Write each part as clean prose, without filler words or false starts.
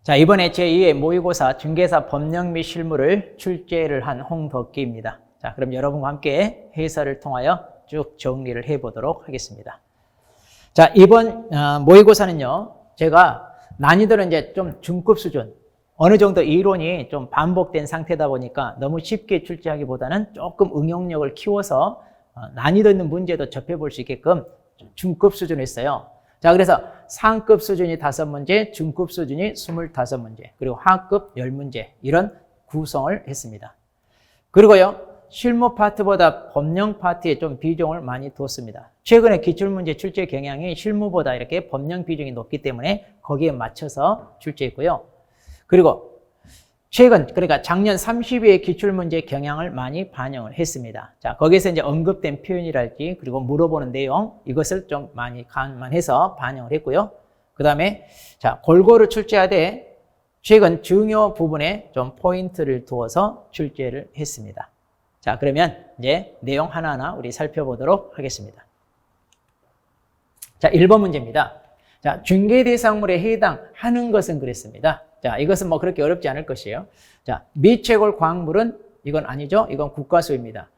자, 이번에 제2회 모의고사 중개사 법령 및 실무를 출제를 한 홍덕기입니다. 자, 그럼 여러분과 함께 해설을 통하여 쭉 정리를 해보도록 하겠습니다. 자, 이번 모의고사는요, 제가 난이도는 이제 좀 중급 수준, 어느 정도 이론이 좀 반복된 상태다 보니까 너무 쉽게 출제하기보다는 조금 응용력을 키워서 난이도 있는 문제도 접해볼 수 있게끔 중급 수준을 했어요. 자, 그래서 상급 수준이 5문제, 중급 수준이 25문제, 그리고 하급 10문제, 이런 구성을 했습니다. 그리고요, 실무 파트보다 법령 파트에 좀 비중을 많이 두었습니다. 최근에 기출문제 출제 경향이 실무보다 이렇게 법령 비중이 높기 때문에 거기에 맞춰서 출제했고요. 그리고 최근, 그러니까 작년 30위의 기출문제 경향을 많이 반영을 했습니다. 자, 거기에서 이제 언급된 표현이랄지, 그리고 물어보는 내용, 이것을 좀 많이 감안해서 반영을 했고요. 그 다음에, 자, 골고루 출제하되 최근 중요 부분에 좀 포인트를 두어서 출제를 했습니다. 자, 그러면 이제 내용 하나하나 우리 살펴보도록 하겠습니다. 자, 1번 문제입니다. 자, 중개대상물에 해당하는 것은 그랬습니다. 자, 이것은 뭐 그렇게 어렵지 않을 것이에요. 자, 미채골 광물은 이건 아니죠. 이건 국가수입니다.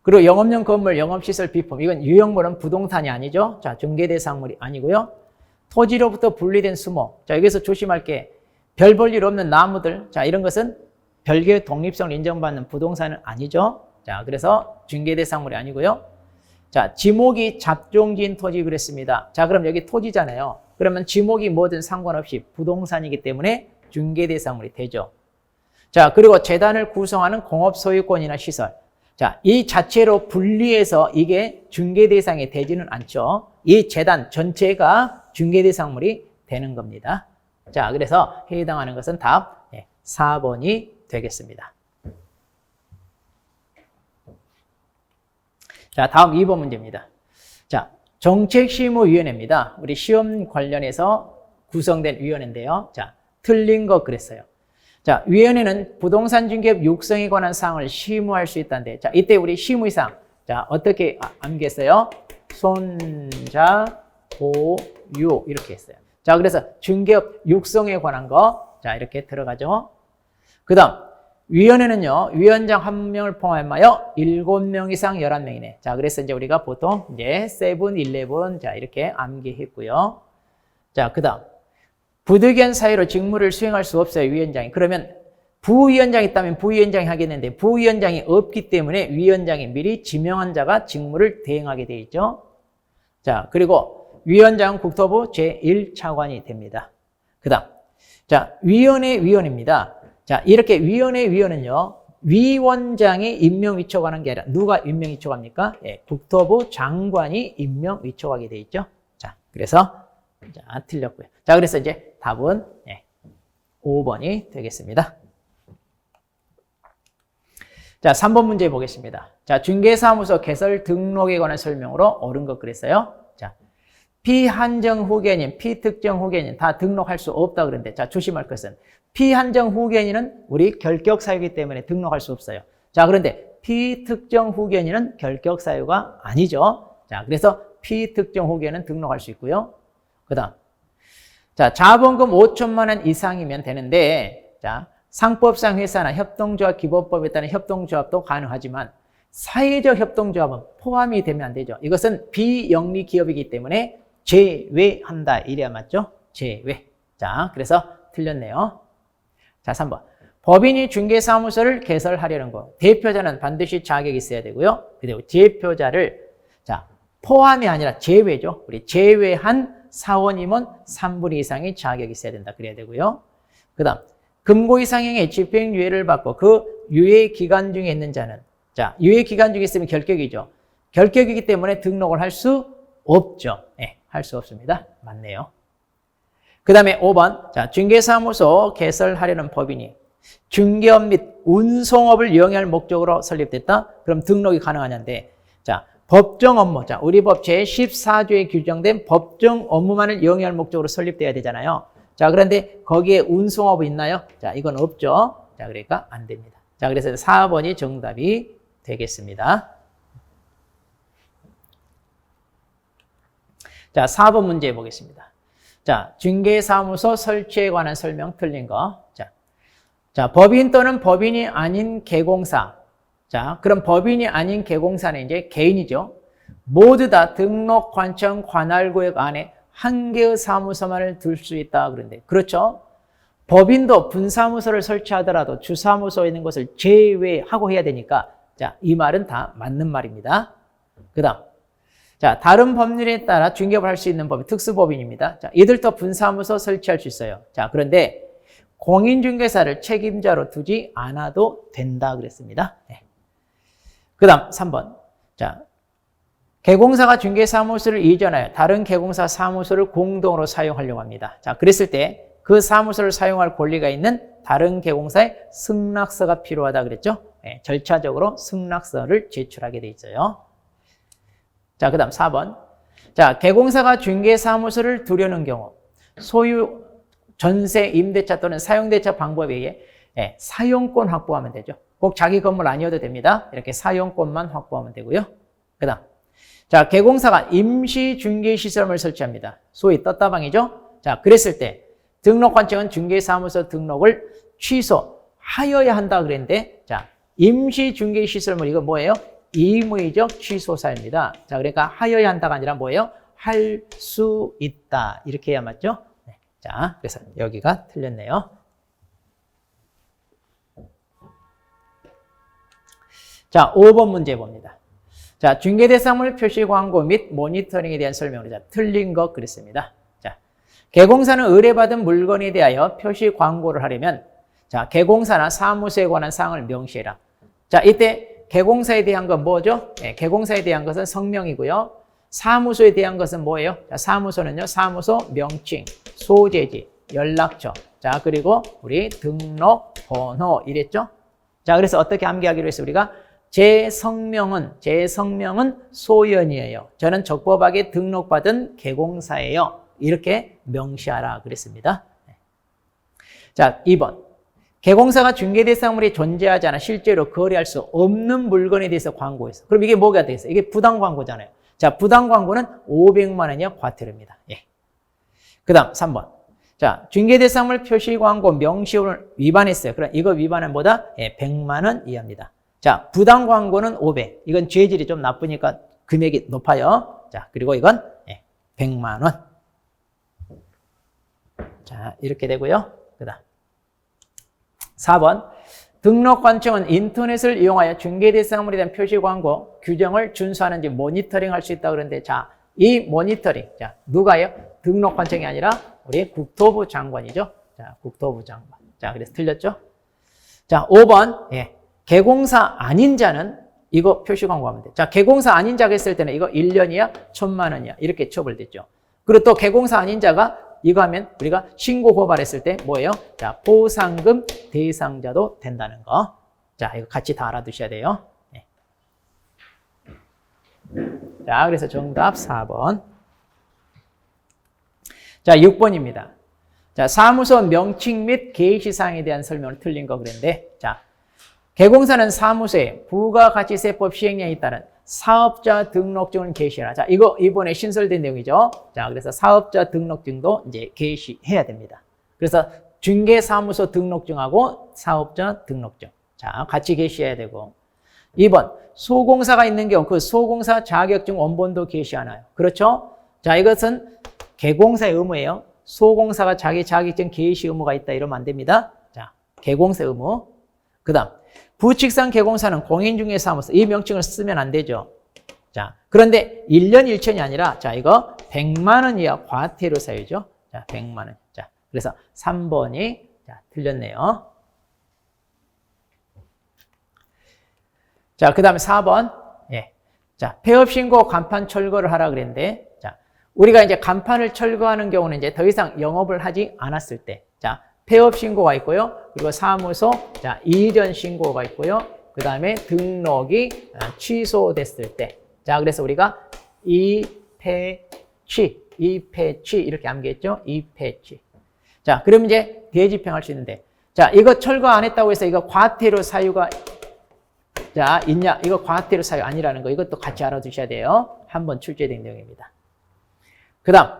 그리고 영업용 건물, 영업시설 비품, 이건 유형물은 부동산이 아니죠. 자, 중개대상물이 아니고요. 토지로부터 분리된 수목. 자, 여기서 조심할 게 별 볼 일 없는 나무들. 자, 이런 것은 별개의 독립성을 인정받는 부동산은 아니죠. 자, 그래서 중개대상물이 아니고요. 자, 지목이 잡종지인 토지 그랬습니다. 자, 그럼 여기 토지잖아요. 그러면 지목이 뭐든 상관없이 부동산이기 때문에 중개대상물이 되죠. 자, 그리고 재단을 구성하는 공업소유권이나 시설. 자, 이 자체로 분리해서 이게 중개대상이 되지는 않죠. 이 재단 전체가 중개대상물이 되는 겁니다. 자, 그래서 해당하는 것은 답 4번이 되겠습니다. 자, 다음 2번 문제입니다. 자, 정책실무위원회입니다. 우리 시험 관련해서 구성된 위원회인데요. 자, 틀린 거 그랬어요. 자, 위원회는 부동산 중개업 육성에 관한 사항을 심의할 수 있다는데, 자, 이때 우리 심의사항, 자, 어떻게 암기했어요? 손자, 보유, 이렇게 했어요. 자, 그래서 중개업 육성에 관한 거, 자, 이렇게 들어가죠. 그 다음, 위원회는요, 위원장 1명을 포함하여 7명 이상 11명이네. 자, 그래서 이제 우리가 보통 이제 7, 11, 자, 이렇게 암기했고요. 자, 그 다음, 부득이한 사유로 직무를 수행할 수 없어요, 위원장이. 그러면 부위원장이 있다면 부위원장이 하겠는데 부위원장이 없기 때문에 위원장이 미리 지명한 자가 직무를 대행하게 되어 있죠. 자, 그리고 위원장은 국토부 제1차관이 됩니다. 그 다음, 자, 위원회 위원입니다. 자, 이렇게 위원회 위원은요, 위원장이 임명 위촉하는 게 아니라 누가 임명 위촉합니까? 예, 국토부 장관이 임명 위촉하게 돼 있죠. 자, 그래서 자, 틀렸고요. 자, 그래서 이제 답은 5번이 되겠습니다. 자, 3번 문제 보겠습니다. 자, 중개사무소 개설 등록에 관한 설명으로 옳은 것 그랬어요. 자, 피한정 후견인, 피특정 후견인 다 등록할 수 없다 그랬는데, 자, 조심할 것은 피한정 후견인은 우리 결격 사유이기 때문에 등록할 수 없어요. 자, 그런데 피특정 후견인은 결격 사유가 아니죠. 자, 그래서 피특정 후견인은 등록할 수 있고요. 그 다음, 자, 자본금 5천만 원 이상이면 되는데, 자, 상법상 회사나 협동조합 기본법에 따른 협동조합도 가능하지만 사회적 협동조합은 포함이 되면 안 되죠. 이것은 비영리 기업이기 때문에 제외한다. 이래야 맞죠? 제외. 자, 그래서 틀렸네요. 자, 3번. 법인이 중개사무소를 개설하려는 거. 대표자는 반드시 자격이 있어야 되고요. 그리고 대표자를, 자, 포함이 아니라 제외죠. 우리 제외한 사원임원 3분의 2 이상의 자격이 있어야 된다. 그래야 되고요. 그 다음, 금고 이상형의 집행유예를 받고 그 유예 기간 중에 있는 자는, 자, 유예 기간 중에 있으면 결격이죠. 결격이기 때문에 등록을 할 수 없죠. 네, 할 수 없습니다. 맞네요. 그 다음에 5번, 자, 중개사무소 개설하려는 법인이 중개업 및 운송업을 영위할 목적으로 설립됐다? 그럼 등록이 가능하냐인데, 자, 법정 업무, 자, 우리 법 제14조에 규정된 법정 업무만을 영위할 목적으로 설립돼야 되잖아요. 자, 그런데 거기에 운송업이 있나요? 자, 이건 없죠. 자, 그러니까 안 됩니다. 자, 그래서 4번이 정답이 되겠습니다. 자, 4번 문제 보겠습니다. 자, 중개사무소 설치에 관한 설명 틀린 거. 자, 법인 또는 법인이 아닌 개공사. 자, 그럼 법인이 아닌 개공사는 이제 개인이죠. 모두 다 등록 관청 관할구역 안에 한 개의 사무소만을 둘 수 있다. 그런데 그렇죠? 법인도 분사무소를 설치하더라도 주사무소에 있는 것을 제외하고 해야 되니까 자, 이 말은 다 맞는 말입니다. 그 다음 자, 다른 법률에 따라 중개업을 할 수 있는 법이 특수법인입니다. 자, 이들도 분사무소 설치할 수 있어요. 자, 그런데 공인중개사를 책임자로 두지 않아도 된다 그랬습니다. 네. 그 다음 3번. 자, 개공사가 중개사무소를 이전하여 다른 개공사 사무소를 공동으로 사용하려고 합니다. 자, 그랬을 때 그 사무소를 사용할 권리가 있는 다른 개공사의 승낙서가 필요하다 그랬죠? 네, 절차적으로 승낙서를 제출하게 돼 있어요. 자, 그 다음 4번. 자, 개공사가 중개사무소를 두려는 경우 소유, 전세, 임대차 또는 사용대차 방법에 의해 사용권 확보하면 되죠. 꼭 자기 건물 아니어도 됩니다. 이렇게 사용권만 확보하면 되고요. 그 다음. 자, 개공사가 임시 중개시설을 설치합니다. 소위 떴다방이죠. 자, 그랬을 때 등록관청은 중개사무소 등록을 취소하여야 한다 그랬는데 자, 임시 중개시설물 이거 뭐예요? 임의적 취소사입니다. 자, 그러니까 하여야 한다가 아니라 뭐예요? 할 수 있다. 이렇게 해야 맞죠? 네. 자, 그래서 여기가 틀렸네요. 자, 5번 문제 봅니다. 자, 중개대상물 표시 광고 및 모니터링에 대한 설명을 자, 틀린 것 그랬습니다. 자, 개공사는 의뢰받은 물건에 대하여 표시 광고를 하려면 자, 개공사나 사무소에 관한 사항을 명시해라. 자, 이때 개공사에 대한 건 뭐죠? 네, 개공사에 대한 것은 성명이고요. 사무소에 대한 것은 뭐예요? 자, 사무소는요, 사무소 명칭, 소재지, 연락처. 자, 그리고 우리 등록번호 이랬죠? 자, 그래서 어떻게 암기하기로 했어요? 우리가 제 성명은 소연이에요. 저는 적법하게 등록받은 개공사예요. 이렇게 명시하라 그랬습니다. 자, 2번. 개공사가 중개대상물이 존재하지 않아 실제로 거래할 수 없는 물건에 대해서 광고했어. 그럼 이게 뭐가 되겠어요? 이게 부당 광고잖아요. 자, 부당 광고는 500만 원이야 과태료입니다. 예. 그 다음 3번. 자, 중개대상물 표시 광고 명시를 위반했어요. 그럼 이거 위반은 뭐다? 예, 100만 원 이하입니다. 자, 부당 광고는 500. 이건 죄질이 좀 나쁘니까 금액이 높아요. 자, 그리고 이건 100만 원. 자, 이렇게 되고요. 그다음 4번. 등록관청은 인터넷을 이용하여 중개대상물에 대한 표시 광고 규정을 준수하는지 모니터링할 수 있다 그러는데 자, 이 모니터링. 자, 누가요? 등록관청이 아니라 우리 국토부 장관이죠. 자, 국토부 장관. 자, 그래서 틀렸죠? 자, 5번. 예. 개공사 아닌 자는 이거 표시 광고하면 돼. 자, 개공사 아닌 자가 했을 때는 이거 1년이야, 1,000만 원이야. 이렇게 처벌됐죠. 그리고 또 개공사 아닌 자가 이거 하면 우리가 신고 고발했을 때 뭐예요? 자, 보상금 대상자도 된다는 거. 자, 이거 같이 다 알아두셔야 돼요. 네. 자, 그래서 정답 4번. 자, 6번입니다. 자, 사무소 명칭 및 개시사항에 대한 설명을 틀린 거 그랬는데 자, 개공사는 사무소에 부가가치세법 시행령에 따른 사업자 등록증을 게시해라. 자, 이거 이번에 신설된 내용이죠. 자, 그래서 사업자 등록증도 이제 게시해야 됩니다. 그래서 중개사무소 등록증하고 사업자 등록증. 자, 같이 게시해야 되고. 2번, 소공사가 있는 경우 그 소공사 자격증 원본도 게시하나요? 그렇죠? 자, 이것은 개공사의 의무예요. 소공사가 자기 자격증 게시 의무가 있다 이러면 안 됩니다. 자, 개공사 의무. 그 다음. 부칙상 개공사는 공인중개사무소 이 명칭을 쓰면 안 되죠. 자, 그런데 1년 1천이 아니라 자, 이거 100만 원 이하 과태료 사유죠. 자, 100만 원. 자, 그래서 3번이 자, 틀렸네요. 자, 그다음에 4번. 예. 자, 폐업 신고 간판 철거를 하라 그랬는데 자, 우리가 이제 간판을 철거하는 경우는 이제 더 이상 영업을 하지 않았을 때 자, 폐업 신고가 있고요. 그리고 사무소 자, 이전 신고가 있고요. 그다음에 등록이 취소됐을 때. 자, 그래서 우리가 이폐취 이렇게 암기했죠? 이폐취. 자, 그럼 이제 대집행할 수 있는데. 자, 이거 철거 안 했다고 해서 이거 과태료 사유가 자, 있냐? 이거 과태료 사유 아니라는 거. 이것도 같이 알아두셔야 돼요. 한번 출제된 내용입니다. 그다음.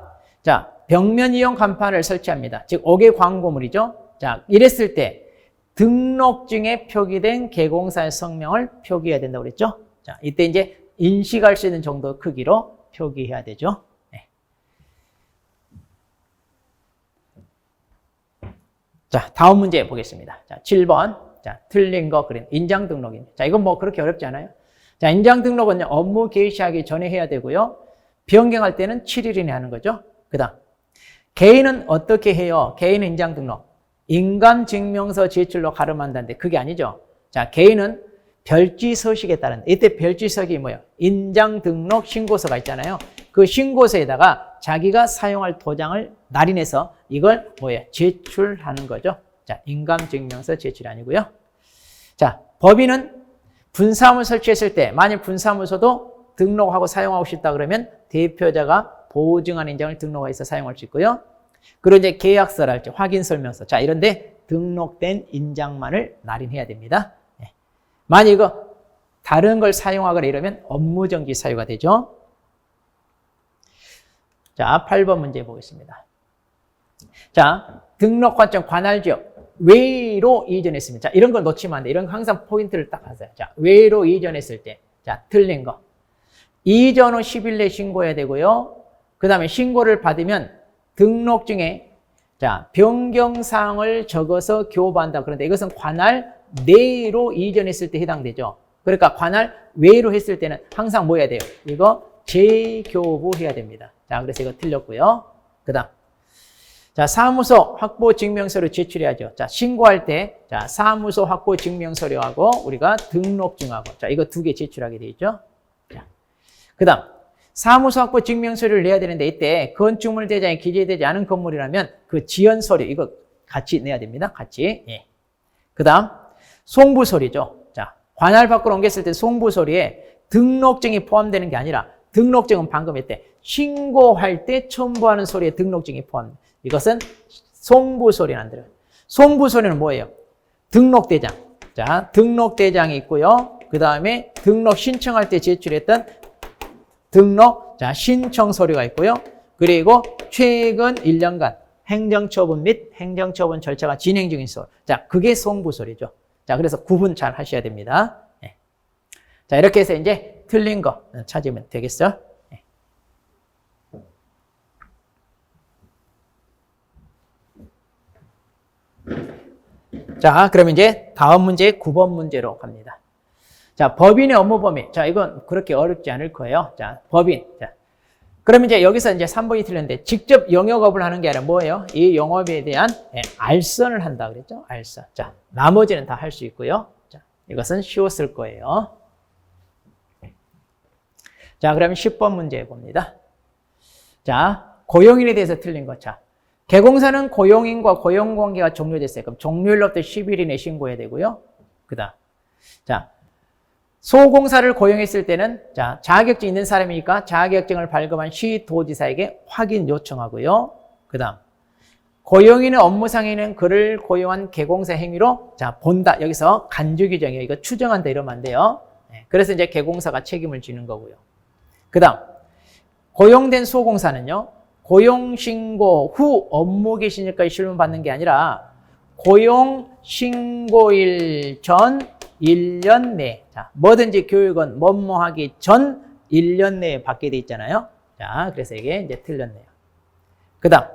자, 벽면 이용 간판을 설치합니다. 즉 5개 광고물이죠. 자, 이랬을 때 등록증에 표기된 개공사의 성명을 표기해야 된다고 그랬죠. 자, 이때 이제 인식할 수 있는 정도 크기로 표기해야 되죠. 네. 자, 다음 문제 보겠습니다. 자, 7번. 자, 틀린 거 그린 인장 등록입니다. 자, 이건 뭐 그렇게 어렵지 않아요. 자, 인장 등록은 업무 개시하기 전에 해야 되고요. 변경할 때는 7일 이내 하는 거죠. 그다음 개인은 어떻게 해요? 개인 인장 등록. 인감증명서 제출로 가름한다는데 그게 아니죠. 자, 개인은 별지서식에 따른다. 이때 별지서식이 뭐예요? 인장 등록 신고서가 있잖아요. 그 신고서에다가 자기가 사용할 도장을 날인해서 이걸 뭐예요? 제출하는 거죠. 자, 인감증명서 제출이 아니고요. 자, 법인은 분사무소 설치했을 때 만약 분사무소도 등록하고 사용하고 싶다 그러면 대표자가 보증한 인장을 등록해서 사용할 수 있고요. 그리고 이제 계약서랄지 확인설명서. 자, 이런데 등록된 인장만을 날인해야 됩니다. 네. 만약 이거 다른 걸 사용하거나 이러면 업무정지 사유가 되죠. 자, 8번 문제 보겠습니다. 자, 등록관청 관할지역 외로 이전했습니다. 자, 이런 걸 놓치면 안 돼. 이런 거 항상 포인트를 딱 하세요. 자, 외로 이전했을 때. 자, 틀린 거. 이전 후 10일 내에 신고해야 되고요. 그 다음에 신고를 받으면 등록증에 자, 변경사항을 적어서 교부한다. 그런데 이것은 관할 내로 이전했을 때 해당되죠. 그러니까 관할 외로 했을 때는 항상 뭐 해야 돼요? 이거 재교부해야 됩니다. 자, 그래서 이거 틀렸고요. 그 다음. 자, 사무소 확보 증명서를 제출해야죠. 자, 신고할 때, 자, 사무소 확보 증명서류하고 우리가 등록증하고, 자, 이거 2개 제출하게 되어 있죠. 자, 그 다음. 사무소 확보 증명서류를 내야 되는데 이때 건축물 대장에 기재되지 않은 건물이라면 그 지연 서류, 이거 같이 내야 됩니다. 같이. 예. 그 다음. 송부 서류죠. 자, 관할 밖으로 옮겼을 때 송부 서류에 등록증이 포함되는 게 아니라 등록증은 방금 했대. 신고할 때 첨부하는 서류에 등록증이 포함됩니다. 이것은 송부서류는 안 들어요. 송부서류는 뭐예요? 등록대장. 자, 등록대장이 있고요. 그 다음에 등록 신청할 때 제출했던 등록, 자, 신청 서류가 있고요. 그리고 최근 1년간 행정처분 및 행정처분 절차가 진행 중인 서류. 자, 그게 송부서류죠. 자, 그래서 구분 잘 하셔야 됩니다. 네. 자, 이렇게 해서 이제 틀린 거 찾으면 되겠어요? 자, 그럼 이제 다음 문제 9번 문제로 갑니다. 자, 법인의 업무 범위. 자, 이건 그렇게 어렵지 않을 거예요. 자, 법인. 자, 그럼 이제 여기서 이제 3번이 틀렸는데 직접 영역업을 하는 게 아니라 뭐예요? 이 영업에 대한 알선을 한다 그랬죠? 알선. 자, 나머지는 다 할 수 있고요. 자, 이것은 쉬웠을 거예요. 자, 그러면 10번 문제 봅니다. 자, 고용인에 대해서 틀린 거. 자, 개공사는 고용인과 고용관계가 종료됐어요. 그럼 종료일로부터 10일 이내 신고해야 되고요. 그 다음. 자, 소공사를 고용했을 때는, 자, 자격증 있는 사람이니까 자격증을 발급한 시도지사에게 확인 요청하고요. 그 다음. 고용인의 업무상에는 그를 고용한 개공사 행위로, 자, 본다. 여기서 간주 규정이에요. 이거 추정한다 이러면 안 돼요. 네, 그래서 이제 개공사가 책임을 지는 거고요. 그 다음. 고용된 소공사는요. 고용신고 후 업무 개시일까지 실무받는 게 아니라 고용신고일 전 1년 내, 자, 뭐든지 교육은 뭐뭐 하기 전 1년 내에 받게 돼 있잖아요. 자, 그래서 이게 이제 틀렸네요. 그 다음,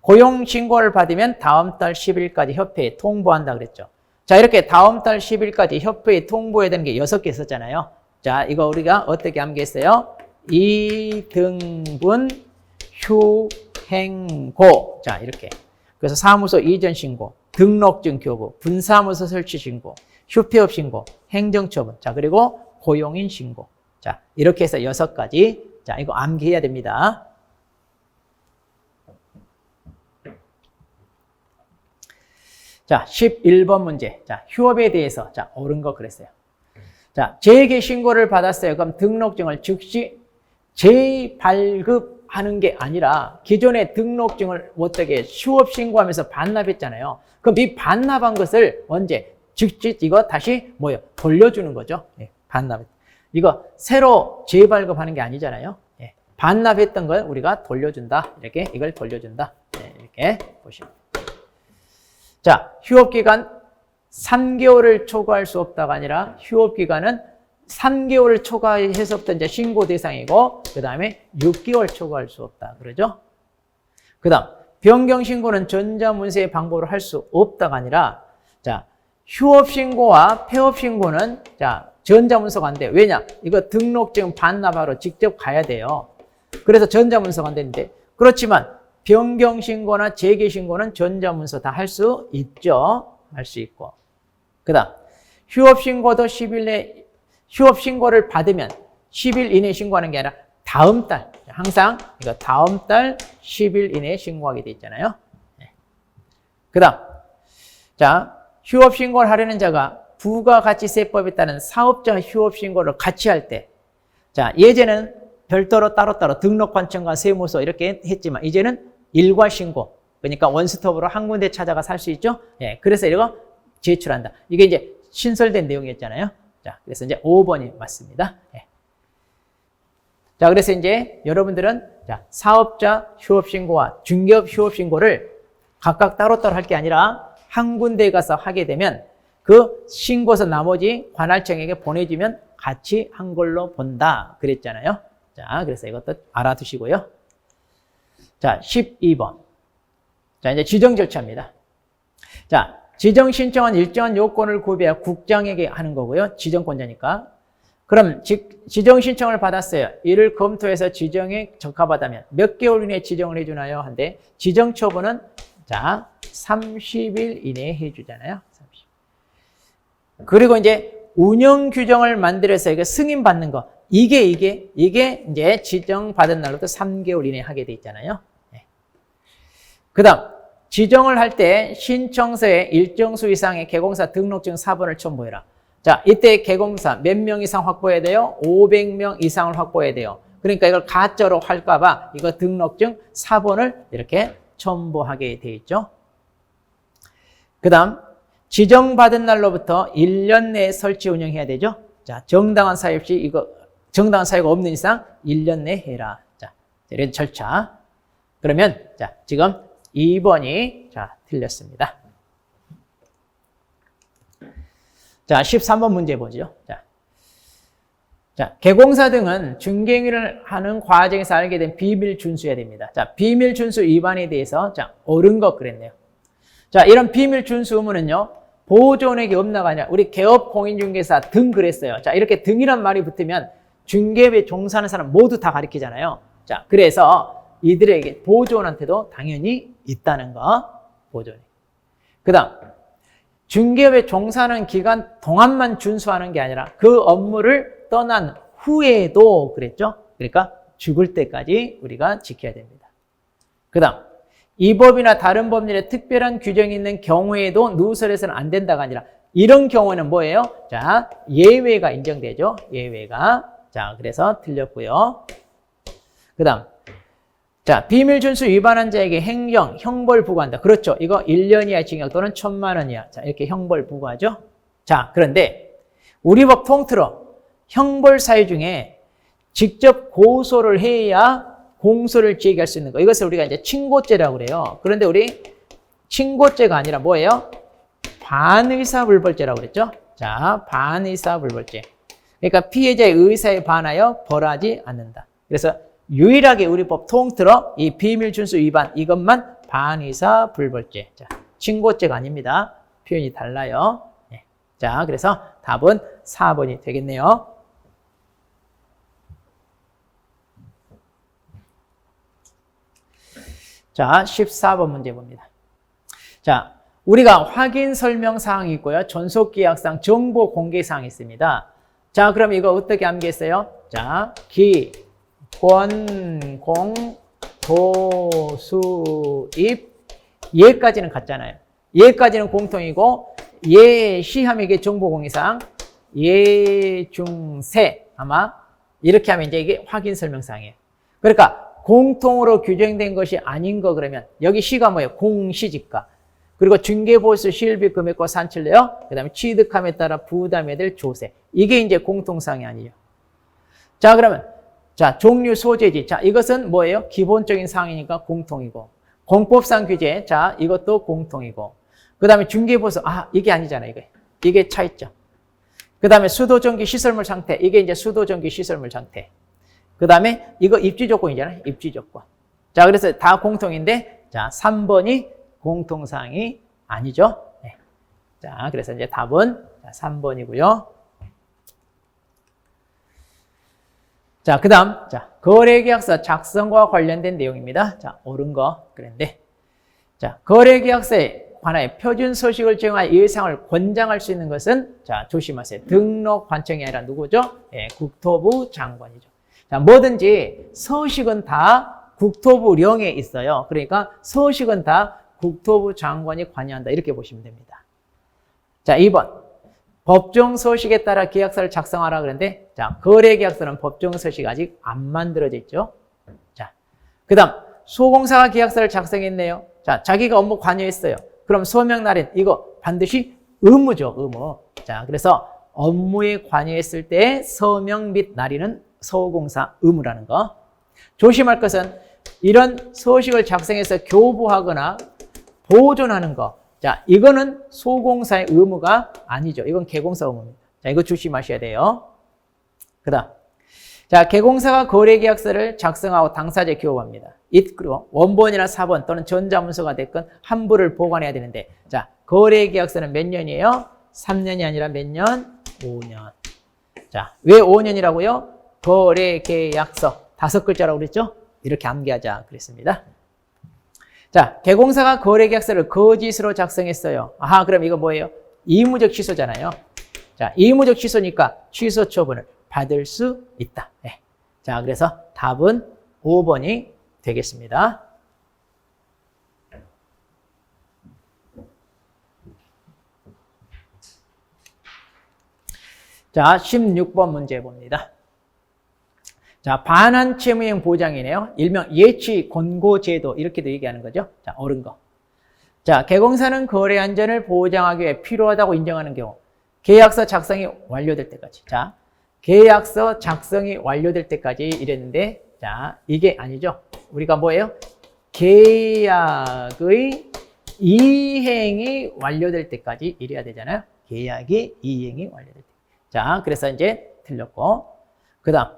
고용신고를 받으면 다음 달 10일까지 협회에 통보한다 그랬죠. 자, 이렇게 다음 달 10일까지 협회에 통보해야 되는 게 6개 있었잖아요. 자, 이거 우리가 어떻게 암기했어요? 2등분 휴행고. 자, 이렇게. 그래서 사무소 이전 신고, 등록증 교부, 분사무소 설치 신고, 휴폐업 신고, 행정처분. 자, 그리고 고용인 신고. 자, 이렇게 해서 6가지. 자, 이거 암기해야 됩니다. 자, 11번 문제. 자, 휴업에 대해서. 자, 옳은 거 그랬어요. 자, 재개 신고를 받았어요. 그럼 등록증을 즉시 재발급하는 게 아니라 기존의 등록증을 어떻게 휴업 신고하면서 반납했잖아요. 그럼 이 반납한 것을 언제? 즉시 이거 다시 뭐예요? 돌려주는 거죠. 예, 반납. 이거 새로 재발급하는 게 아니잖아요. 예, 반납했던 걸 우리가 돌려준다. 이렇게 이걸 돌려준다. 네, 이렇게 보시면. 자, 휴업기간 3개월을 초과할 수 없다가 아니라 휴업기간은 3개월을 초과해서부터 이제 신고 대상이고 그 다음에 6개월 초과할 수 없다. 그러죠? 그 다음 변경 신고는 전자문서의 방법으로 할 수 없다가 아니라 자, 휴업 신고와 폐업 신고는 자, 전자문서가 안 돼요. 왜냐? 이거 등록증 반납하러 직접 가야 돼요. 그래서 전자문서가 안 되는데 그렇지만 변경 신고나 재개 신고는 전자문서 다 할 수 있죠. 할 수 있고. 그 다음 휴업 신고도 10일 내 휴업 신고를 받으면 10일 이내에 신고하는 게 아니라 다음 달 항상 이거 다음 달 10일 이내에 신고하게 돼 있잖아요. 네. 그 다음 자 휴업 신고를 하려는 자가 부가가치세법에 따른 사업자 휴업 신고를 같이 할 때 자 예전에는 별도로 따로따로 등록관청과 세무서 이렇게 했지만 이제는 일괄 신고 그러니까 원스톱으로 한 군데 찾아가 할 수 있죠. 예, 그래서 이거 제출한다. 이게 이제 신설된 내용이었잖아요. 자, 그래서 이제 5번이 맞습니다. 예. 자, 그래서 이제 여러분들은 자, 사업자 휴업신고와 중개업 휴업신고를 각각 따로따로 할 게 아니라 한 군데에 가서 하게 되면 그 신고서 나머지 관할청에게 보내주면 같이 한 걸로 본다. 그랬잖아요. 자, 그래서 이것도 알아두시고요. 자, 12번. 자, 이제 지정 절차입니다. 자, 지정 신청은 일정한 요건을 구비하여 국장에게 하는 거고요. 지정권자니까. 그럼 지정 신청을 받았어요. 이를 검토해서 지정에 적합하다면 몇 개월 이내에 지정을 해주나요? 한데 지정 처분은 자 30일 이내에 해주잖아요. 30. 그리고 이제 운영 규정을 만들어서 이거 승인 받는 거 이게 이제 지정 받은 날로부터 3개월 이내에 하게 돼 있잖아요. 네. 그다음 지정을 할 때 신청서에 일정 수 이상의 개공사 등록증 사본을 첨부해라. 자, 이때 개공사 몇 명 이상 확보해야 돼요? 500명 이상을 확보해야 돼요. 그러니까 이걸 가짜로 할까봐 이거 등록증 사본을 이렇게 첨부하게 돼 있죠. 그 다음 지정받은 날로부터 1년 내에 설치 운영해야 되죠. 자, 정당한 사유 없이 이거 정당한 사유가 없는 이상 1년 내에 해라. 자, 이런 절차. 그러면 자, 지금 2번이 자, 틀렸습니다. 자, 13번 문제 보죠. 자, 개공사 등은 중개행위를 하는 과정에서 알게 된 비밀 준수해야 됩니다. 자, 비밀 준수 위반에 대해서 자, 옳은 것 그랬네요. 자, 이런 비밀 준수 의무는요, 보조원에게 없나가 아니라 우리 개업 공인중개사 등 그랬어요. 자, 이렇게 등이란 말이 붙으면 중개업에 종사하는 사람 모두 다 가리키잖아요. 자, 그래서 이들에게 보조원한테도 당연히 있다는 거, 보조원. 그 다음, 중개업에 종사하는 기간 동안만 준수하는 게 아니라 그 업무를 떠난 후에도 그랬죠. 그러니까 죽을 때까지 우리가 지켜야 됩니다. 그 다음 이 법이나 다른 법률에 특별한 규정이 있는 경우에도 누설해서는 안 된다가 아니라 이런 경우는 뭐예요? 자, 예외가 인정되죠. 예외가. 자, 그래서 틀렸고요. 그 다음 자, 비밀 준수 위반한 자에게 행정, 형벌 부과한다. 그렇죠. 이거 1년 이하 징역 또는 1,000만 원 이하. 자, 이렇게 형벌 부과하죠. 자, 그런데 우리 법 통틀어 형벌 사유 중에 직접 고소를 해야 공소를 제기할 수 있는 거. 이것을 우리가 이제 친고죄라고 그래요. 그런데 우리 친고죄가 아니라 뭐예요? 반의사불벌죄라고 그랬죠. 자, 반의사불벌죄. 그러니까 피해자의 의사에 반하여 벌하지 않는다. 그래서 유일하게 우리 법 통틀어 이 비밀 준수 위반 이것만 반의사 불벌죄. 자, 친고죄가 아닙니다. 표현이 달라요. 네. 자, 그래서 답은 4번이 되겠네요. 자, 14번 문제 봅니다. 자, 우리가 확인 설명 사항이 있고요. 존속 계약상 정보 공개 사항이 있습니다. 자, 그럼 이거 어떻게 암기했어요? 자, 권, 공, 도, 수, 입, 예까지는 같잖아요. 예까지는 공통이고 예, 시하면 이게 정보공개사항, 예, 중, 세 아마 이렇게 하면 이제 이게 확인 설명사항이에요. 그러니까 공통으로 규정된 것이 아닌 거 그러면 여기 시가 뭐예요? 공시지가. 그리고 중개보수, 실비, 금액과 산출내요. 그 다음에 취득함에 따라 부담해야 될 조세. 이게 이제 공통사항이 아니에요. 자, 그러면 자, 종류 소재지. 자, 이것은 뭐예요? 기본적인 사항이니까 공통이고. 공법상 규제. 자, 이것도 공통이고. 그 다음에 중개보수. 아, 이게 아니잖아요. 이게 차있죠. 그 다음에 수도전기 시설물 상태. 이게 이제 수도전기 시설물 상태. 그 다음에 이거 입지 조건이잖아요. 입지 조건. 자, 그래서 다 공통인데, 자, 3번이 공통사항이 아니죠. 네. 자, 그래서 이제 답은 3번이고요. 자, 그 다음, 자, 거래계약서 작성과 관련된 내용입니다. 자, 옳은 거, 그랬는데. 자, 거래계약서에 관하여 표준 서식을 제공하여 예상을 권장할 수 있는 것은, 자, 조심하세요. 등록 관청이 아니라 누구죠? 예, 국토부 장관이죠. 자, 뭐든지 서식은 다 국토부령에 있어요. 그러니까 서식은 다 국토부 장관이 관여한다. 이렇게 보시면 됩니다. 자, 2번. 법정 서식에 따라 계약서를 작성하라 그러는데, 자, 거래계약서는 법정 서식 아직 안 만들어져 있죠. 자, 그 다음, 소공사가 계약서를 작성했네요. 자, 자기가 업무 관여했어요. 그럼 서명 날인, 이거 반드시 의무죠, 의무. 자, 그래서 업무에 관여했을 때 서명 및 날인은 서공사 의무라는 거. 조심할 것은 이런 서식을 작성해서 교부하거나 보존하는 거. 자, 이거는 소공사의 의무가 아니죠. 이건 개공사 의무입니다. 자, 이거 조심하셔야 돼요. 그 다음. 자, 개공사가 거래계약서를 작성하고 당사자에 교부합니다. 그리고 원본이나 사본 또는 전자문서가 됐건 함부를 보관해야 되는데, 자, 거래계약서는 몇 년이에요? 3년이 아니라 몇 년? 5년. 자, 왜 5년이라고요? 거래계약서 5글자라고 그랬죠? 이렇게 암기하자 그랬습니다. 자, 개공사가 거래계약서를 거짓으로 작성했어요. 아하, 그럼 이거 뭐예요? 의무적 취소잖아요. 자, 의무적 취소니까 취소 처분을 받을 수 있다. 네. 자, 그래서 답은 5번이 되겠습니다. 자, 16번 문제 봅니다. 자, 반환 채무형 보장이네요. 일명 예치 권고제도 이렇게도 얘기하는 거죠. 자, 옳은 거. 자, 개공사는 거래 안전을 보장하기 위해 필요하다고 인정하는 경우 계약서 작성이 완료될 때까지. 자, 계약서 작성이 완료될 때까지 이랬는데, 자, 이게 아니죠. 우리가 뭐예요? 계약의 이행이 완료될 때까지 이래야 되잖아요. 계약의 이행이 완료될 때. 자, 그래서 이제 틀렸고. 그 다음.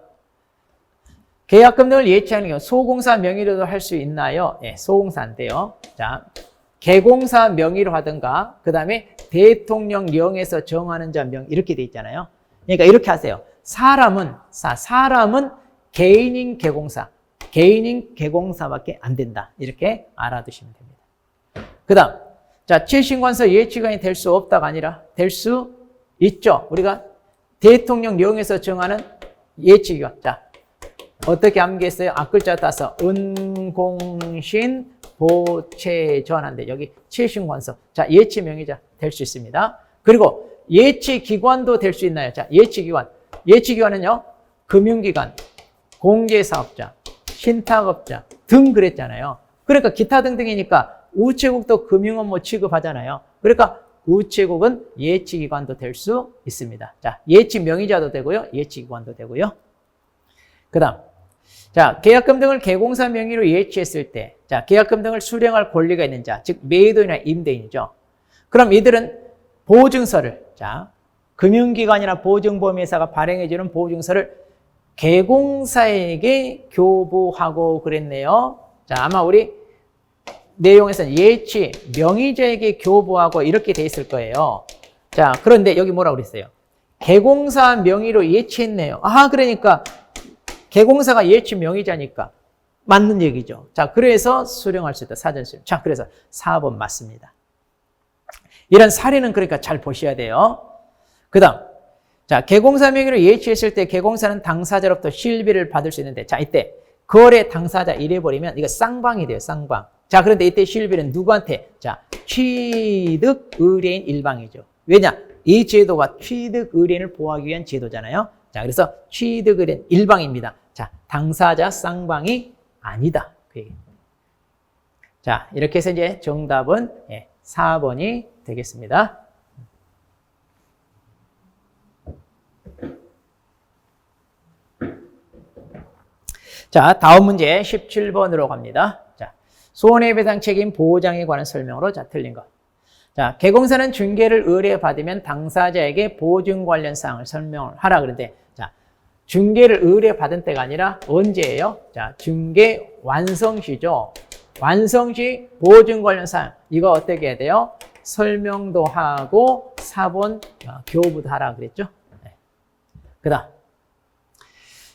계약금 등을 예치하는 경우 소공사 명의로도 할 수 있나요? 네, 소공사 안 돼요. 자, 개공사 명의로 하든가, 그 다음에 대통령령에서 정하는 자 명의 이렇게 돼 있잖아요. 그러니까 이렇게 하세요. 사람은 개인인 개공사밖에 안 된다. 이렇게 알아두시면 됩니다. 그 다음, 자, 최신관서 예치관이 될 수 없다가 아니라 될 수 있죠. 우리가 대통령령에서 정하는 예치기관. 자, 어떻게 암기했어요? 앞글자 따서 은공신 보채전한데 여기 최신관서. 자, 예치명의자 될 수 있습니다. 그리고 예치기관도 될 수 있나요? 자, 예치기관. 예치기관은요, 금융기관, 공개사업자, 신탁업자 등 그랬잖아요. 그러니까 기타 등등이니까 우체국도 금융업무 취급하잖아요. 그러니까 우체국은 예치기관도 될 수 있습니다. 자, 예치명의자도 되고요, 예치기관도 되고요. 그 다음, 자, 계약금 등을 개공사 명의로 예치했을 때, 자, 계약금 등을 수령할 권리가 있는 자, 즉 매도인이나 임대인이죠. 그럼 이들은 보증서를, 자, 금융기관이나 보증보험회사가 발행해주는 보증서를 개공사에게 교부하고 그랬네요. 자, 아마 우리 내용에서는 예치, 명의자에게 교부하고 이렇게 돼 있을 거예요. 자, 그런데 여기 뭐라고 그랬어요? 개공사 명의로 예치했네요. 아, 그러니까 개공사가 예치 명의자니까 맞는 얘기죠. 자, 그래서 수령할 수 있다. 사전 수령. 자, 그래서 4번 맞습니다. 이런 사례는 그러니까 잘 보셔야 돼요. 그 다음, 자, 개공사 명의로 예치했을 때 개공사는 당사자로부터 실비를 받을 수 있는데, 자, 이때 거래 당사자 이래버리면 이거 쌍방이 돼요. 쌍방. 자, 그런데 이때 실비는 누구한테? 자, 취득 의뢰인 일방이죠. 왜냐? 이 제도가 취득 의뢰인을 보호하기 위한 제도잖아요. 자, 그래서 취득 의뢰인 일방입니다. 자, 당사자 쌍방이 아니다. 그 얘기입니다. 자, 이렇게 해서 이제 정답은 4번이 되겠습니다. 자, 다음 문제 17번으로 갑니다. 자, 손해배상 책임 보장에 관한 설명으로 자, 틀린 거. 자, 개공사는 중개를 의뢰받으면 당사자에게 보증 관련 사항을 설명을 하라 그러는데, 자, 중개를 의뢰받은 때가 아니라 언제예요? 자, 중개 완성 시죠. 완성 시 보증 관련 사항. 이거 어떻게 해야 돼요? 설명도 하고 사본 교부도 하라 그랬죠. 네. 그다음.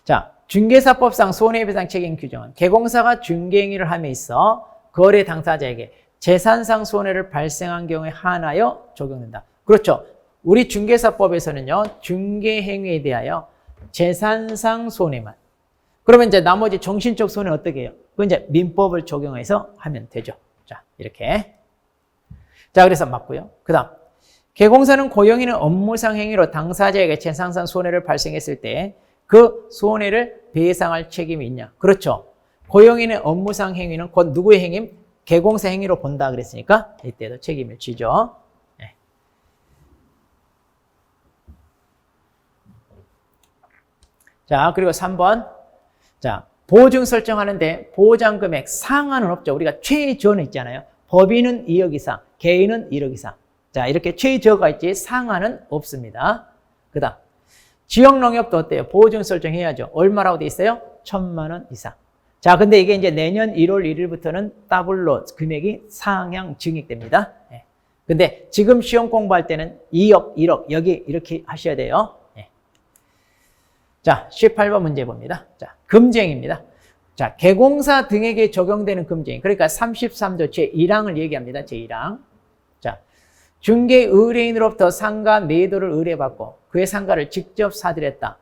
자, 중개사법상 손해배상 책임 규정은 개공사가 중개행위를 함에 있어 거래 당사자에게 재산상 손해를 발생한 경우에 한하여 적용된다. 그렇죠. 우리 중개사법에서는요, 중개행위에 대하여 재산상 손해만. 그러면 이제 나머지 정신적 손해는 어떻게 해요? 그건 이제 민법을 적용해서 하면 되죠. 자, 이렇게. 자, 그래서 맞고요. 그 다음. 개공사는 고용인은 업무상 행위로 당사자에게 재산상 손해를 발생했을 때 그 손해를 배상할 책임이 있냐? 그렇죠. 고용인의 업무상 행위는 곧 누구의 행위? 개공사 행위로 본다 그랬으니까 이때도 책임을 지죠. 네. 자, 그리고 3번. 자, 보증 설정하는데 보장 금액 상한은 없죠. 우리가 최저는 있잖아요. 법인은 2억 이상, 개인은 1억 이상. 자, 이렇게 최저가 있지 상한은 없습니다. 그 다음. 지역농협도 어때요? 보증 설정해야죠. 얼마라고 돼 있어요? 1,000만 원 이상. 자, 근데 이게 이제 내년 1월 1일부터는 더블로 금액이 상향 증액됩니다. 네. 근데 지금 시험 공부할 때는 2억, 1억, 여기 이렇게 하셔야 돼요. 네. 자, 18번 문제 봅니다. 자, 금쟁입니다. 자, 개공사 등에게 적용되는 금쟁. 그러니까 33조 제1항을 얘기합니다. 제1항. 자, 중개 의뢰인으로부터 상가 매도를 의뢰받고 그의 상가를 직접 사들였다.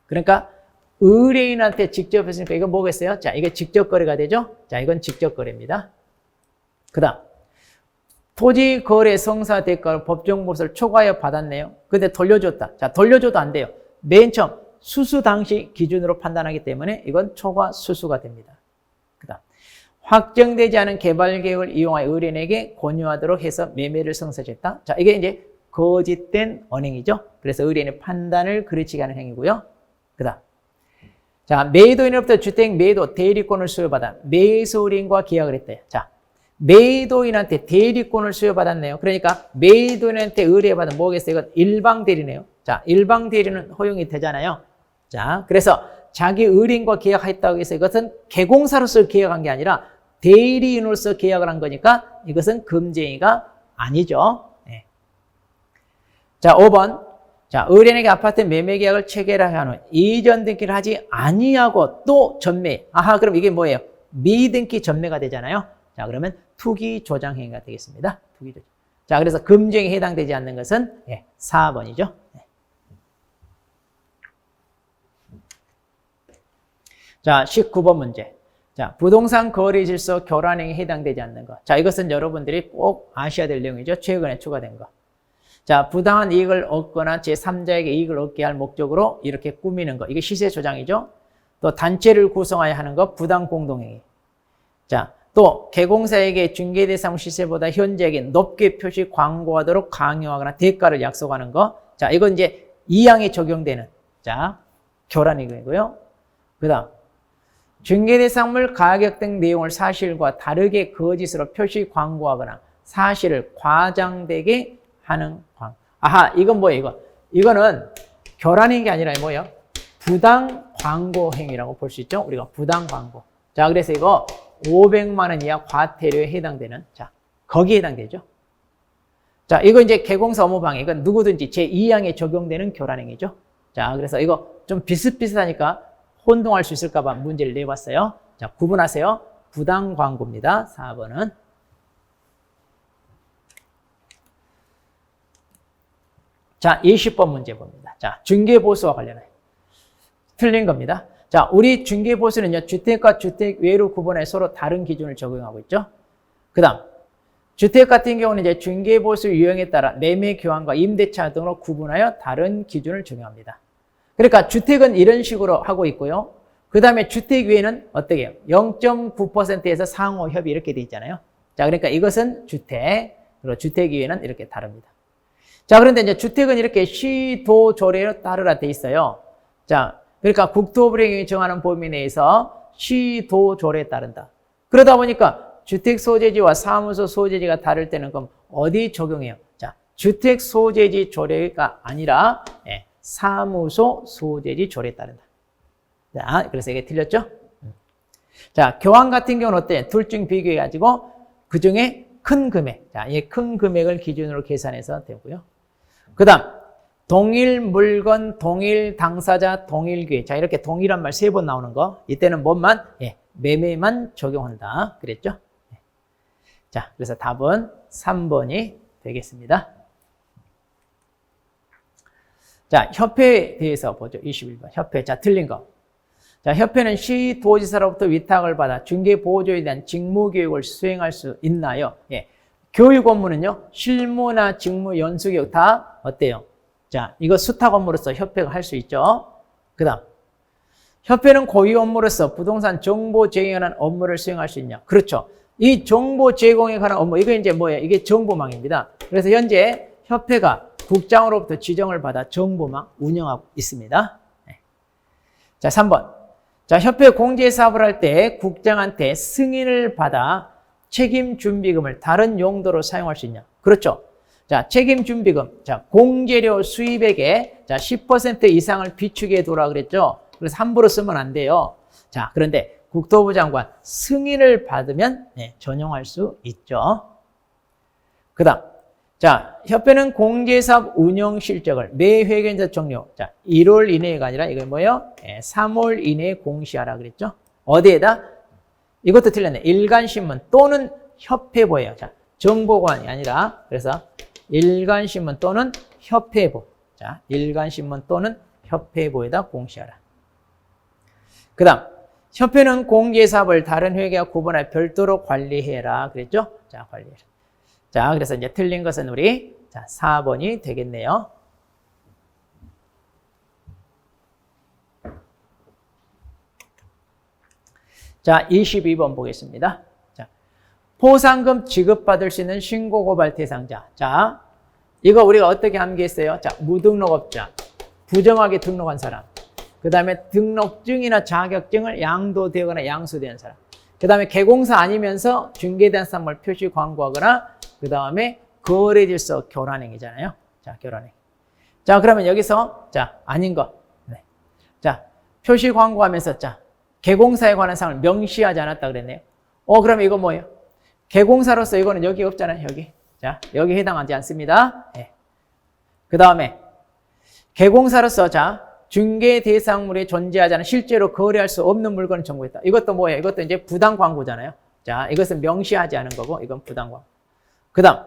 그러니까 의뢰인한테 직접 했으니까 이건 뭐겠어요? 자, 이게 직접 거래가 되죠? 자, 이건 직접 거래입니다. 그 다음, 토지 거래 성사 대가를 법정 보수를 초과하여 받았네요. 근데 돌려줬다. 자, 돌려줘도 안 돼요. 맨 처음 수수 당시 기준으로 판단하기 때문에 이건 초과 수수가 됩니다. 그 다음, 확정되지 않은 개발 계획을 이용하여 의뢰인에게 권유하도록 해서 매매를 성사했다. 자, 이게 이제 거짓된 언행이죠. 그래서 의뢰인의 판단을 그르치게 하는 행위고요. 그 다음, 자, 매도인으로부터 주택 매도 대리권을 수여받아 매수인과 계약을 했대요. 자, 매도인한테 대리권을 수여받았네요. 그러니까 매도인한테 의뢰받은 뭐겠어요? 이건 일방 대리네요. 자, 일방 대리는 허용이 되잖아요. 자, 그래서 자기 의뢰인과 계약했다고 해서 이것은 개공사로서 계약한 게 아니라 대리인으로서 계약을 한 거니까 이것은 금쟁이가 아니죠. 네. 자, 5번. 자, 의뢰인에게 아파트 매매 계약을 체결한 후 이전 등기를 하지 아니하고 또 전매. 아하, 그럼 이게 뭐예요? 미등기 전매가 되잖아요. 자, 그러면 투기 조장 행위가 되겠습니다. 투기 조장. 자, 그래서 금쟁에 해당되지 않는 것은 4번이죠. 자, 19번 문제. 자, 부동산 거래 질서 교란행위에 해당되지 않는 것. 자, 이것은 여러분들이 꼭 아셔야 될 내용이죠. 최근에 추가된 거. 자, 부당한 이익을 얻거나 제3자에게 이익을 얻게 할 목적으로 이렇게 꾸미는 거. 이게 시세 조장이죠. 또 단체를 구성하여 하는 것, 부당 공동행위. 자, 또 개공사에게 중개대상 시세보다 현재에게 높게 표시 광고하도록 강요하거나 대가를 약속하는 거. 자, 이건 이제 2항에 적용되는 자, 교란행위고요. 그다음 중개대상물 가격 등 내용을 사실과 다르게 거짓으로 표시 광고하거나 사실을 과장되게 하는 광고. 아하, 이건 뭐예요? 이거는 교란행위 게 아니라 뭐예요? 부당 광고 행위라고 볼 수 있죠. 우리가 부당 광고. 자, 그래서 이거 500만 원 이하 과태료에 해당되는 자, 거기에 해당되죠. 자, 이거 이제 개공사 업무방해. 이건 누구든지 제2항에 적용되는 교란행위죠. 자, 그래서 이거 좀 비슷비슷하니까 혼동할 수 있을까 봐 문제를 내봤어요. 자, 구분하세요. 부당 광고입니다. 4번은. 자, 20번 문제 봅니다. 자, 중개보수와 관련해. 틀린 겁니다. 자, 우리 중개보수는요, 주택과 주택 외로 구분해 서로 다른 기준을 적용하고 있죠. 그 다음, 주택 같은 경우는 이제 중개보수 유형에 따라 매매 교환과 임대차 등으로 구분하여 다른 기준을 적용합니다. 그러니까 주택은 이런 식으로 하고 있고요. 그 다음에 주택 외에는 어떻게 해요? 0.9%에서 상호 협의 이렇게 돼 있잖아요. 자, 그러니까 이것은 주택, 그리고 주택 외에는 이렇게 다릅니다. 자, 그런데 이제 주택은 이렇게 시도조례로 따르라 돼 있어요. 자, 그러니까 국토부령이 정하는 범위 내에서 시도조례에 따른다. 그러다 보니까 주택 소재지와 사무소 소재지가 다를 때는 그럼 어디 적용해요? 자, 주택 소재지 조례가 아니라 사무소 소재지 조례에 따른다. 자, 그래서 이게 틀렸죠? 자, 교환 같은 경우는 어때? 둘 중 비교해가지고 그 중에 큰 금액. 자, 이 큰 금액을 기준으로 계산해서 되고요. 그 다음, 동일 물건, 동일 당사자, 동일 기회. 자, 이렇게 동일한 말 3번 나오는 거. 이때는 뭐만? 매매만 적용한다. 그랬죠? 자, 그래서 답은 3번이 되겠습니다. 자, 협회에 대해서 보죠. 21번. 협회. 자, 틀린 거. 자, 협회는 시도지사로부터 위탁을 받아 중개보조에 대한 직무교육을 수행할 수 있나요? 교육 업무는요, 실무나 직무 연수교육 다 어때요? 자, 이거 수탁 업무로서 협회가 할 수 있죠. 그 다음, 협회는 고유 업무로서 부동산 정보 제공에 관한 업무를 수행할 수 있냐? 그렇죠. 이 정보 제공에 관한 업무, 이거 이제 뭐예요? 이게 정보망입니다. 그래서 현재 협회가 국장으로부터 지정을 받아 정보망 운영하고 있습니다. 자, 3번. 자, 협회 공제 사업을 할 때 국장한테 승인을 받아 책임 준비금을 다른 용도로 사용할 수 있냐? 그렇죠. 자, 책임 준비금. 자, 공제료 수입액의 10% 이상을 비축해 두라 그랬죠. 그래서 함부로 쓰면 안 돼요. 자, 그런데 국토부 장관 승인을 받으면 전용할 수 있죠. 그 다음. 자, 협회는 공제사업 운영 실적을 매 회계연도 종료. 자, 1월 이내가 아니라 이거 뭐예요? 3월 이내에 공시하라 그랬죠. 어디에다? 이것도 틀렸네. 일간신문 또는 협회보예요. 자, 정보관이 아니라 그래서 일간신문 또는 협회보. 자, 일간신문 또는 협회보에다 공시하라. 그 다음, 협회는 공제사업을 다른 회계와 구분하여 별도로 관리해라 그랬죠. 자, 관리해라. 자, 그래서 이제 틀린 것은 우리 4번이 되겠네요. 자, 22번 보겠습니다. 자, 포상금 지급받을 수 있는 신고고발 대상자. 자, 이거 우리가 어떻게 암기했어요? 자, 무등록업자, 부정하게 등록한 사람. 그 다음에 등록증이나 자격증을 양도되거나 양수된 사람. 그 다음에 개공사 아니면서 중개대상물 표시 광고하거나 그 다음에 거래질서 교란행위잖아요. 자, 교란행위. 자, 그러면 여기서 아닌 거. 네. 자, 표시 광고하면서 개공사에 관한 사항을 명시하지 않았다 그랬네요. 그러면 이거 뭐예요? 개공사로서 이거는 여기 없잖아요. 여기. 자, 여기 해당하지 않습니다. 네. 그 다음에 개공사로서 중개 대상물에 존재하지 않은 실제로 거래할 수 없는 물건을 정보했다. 이것도 뭐예요? 이것도 이제 부당 광고잖아요. 자, 이것은 명시하지 않은 거고 이건 부당 광고. 그 다음,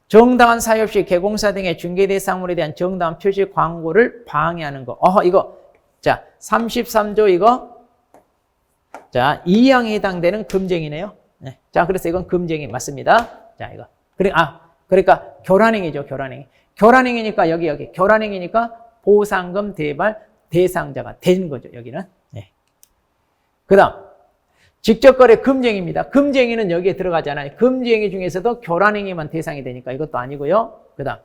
정당한 사유 없이 개공사 등의 중개 대상물에 대한 정당한 표시 광고를 방해하는 거. 이거. 자, 33조 이거. 자, 2항에 해당되는 금쟁이네요. 네. 자, 그래서 이건 금쟁이 맞습니다. 자, 이거. 그러니까 교란행위죠, 교란행위. 교란행위니까 여기. 교란행위니까 보상금 대발 대상자가 된 거죠, 여기는. 네. 그 다음, 직접거래 금쟁이입니다. 금쟁이는 여기에 들어가잖아요. 금쟁이 중에서도 교란행위만 대상이 되니까 이것도 아니고요. 그 다음,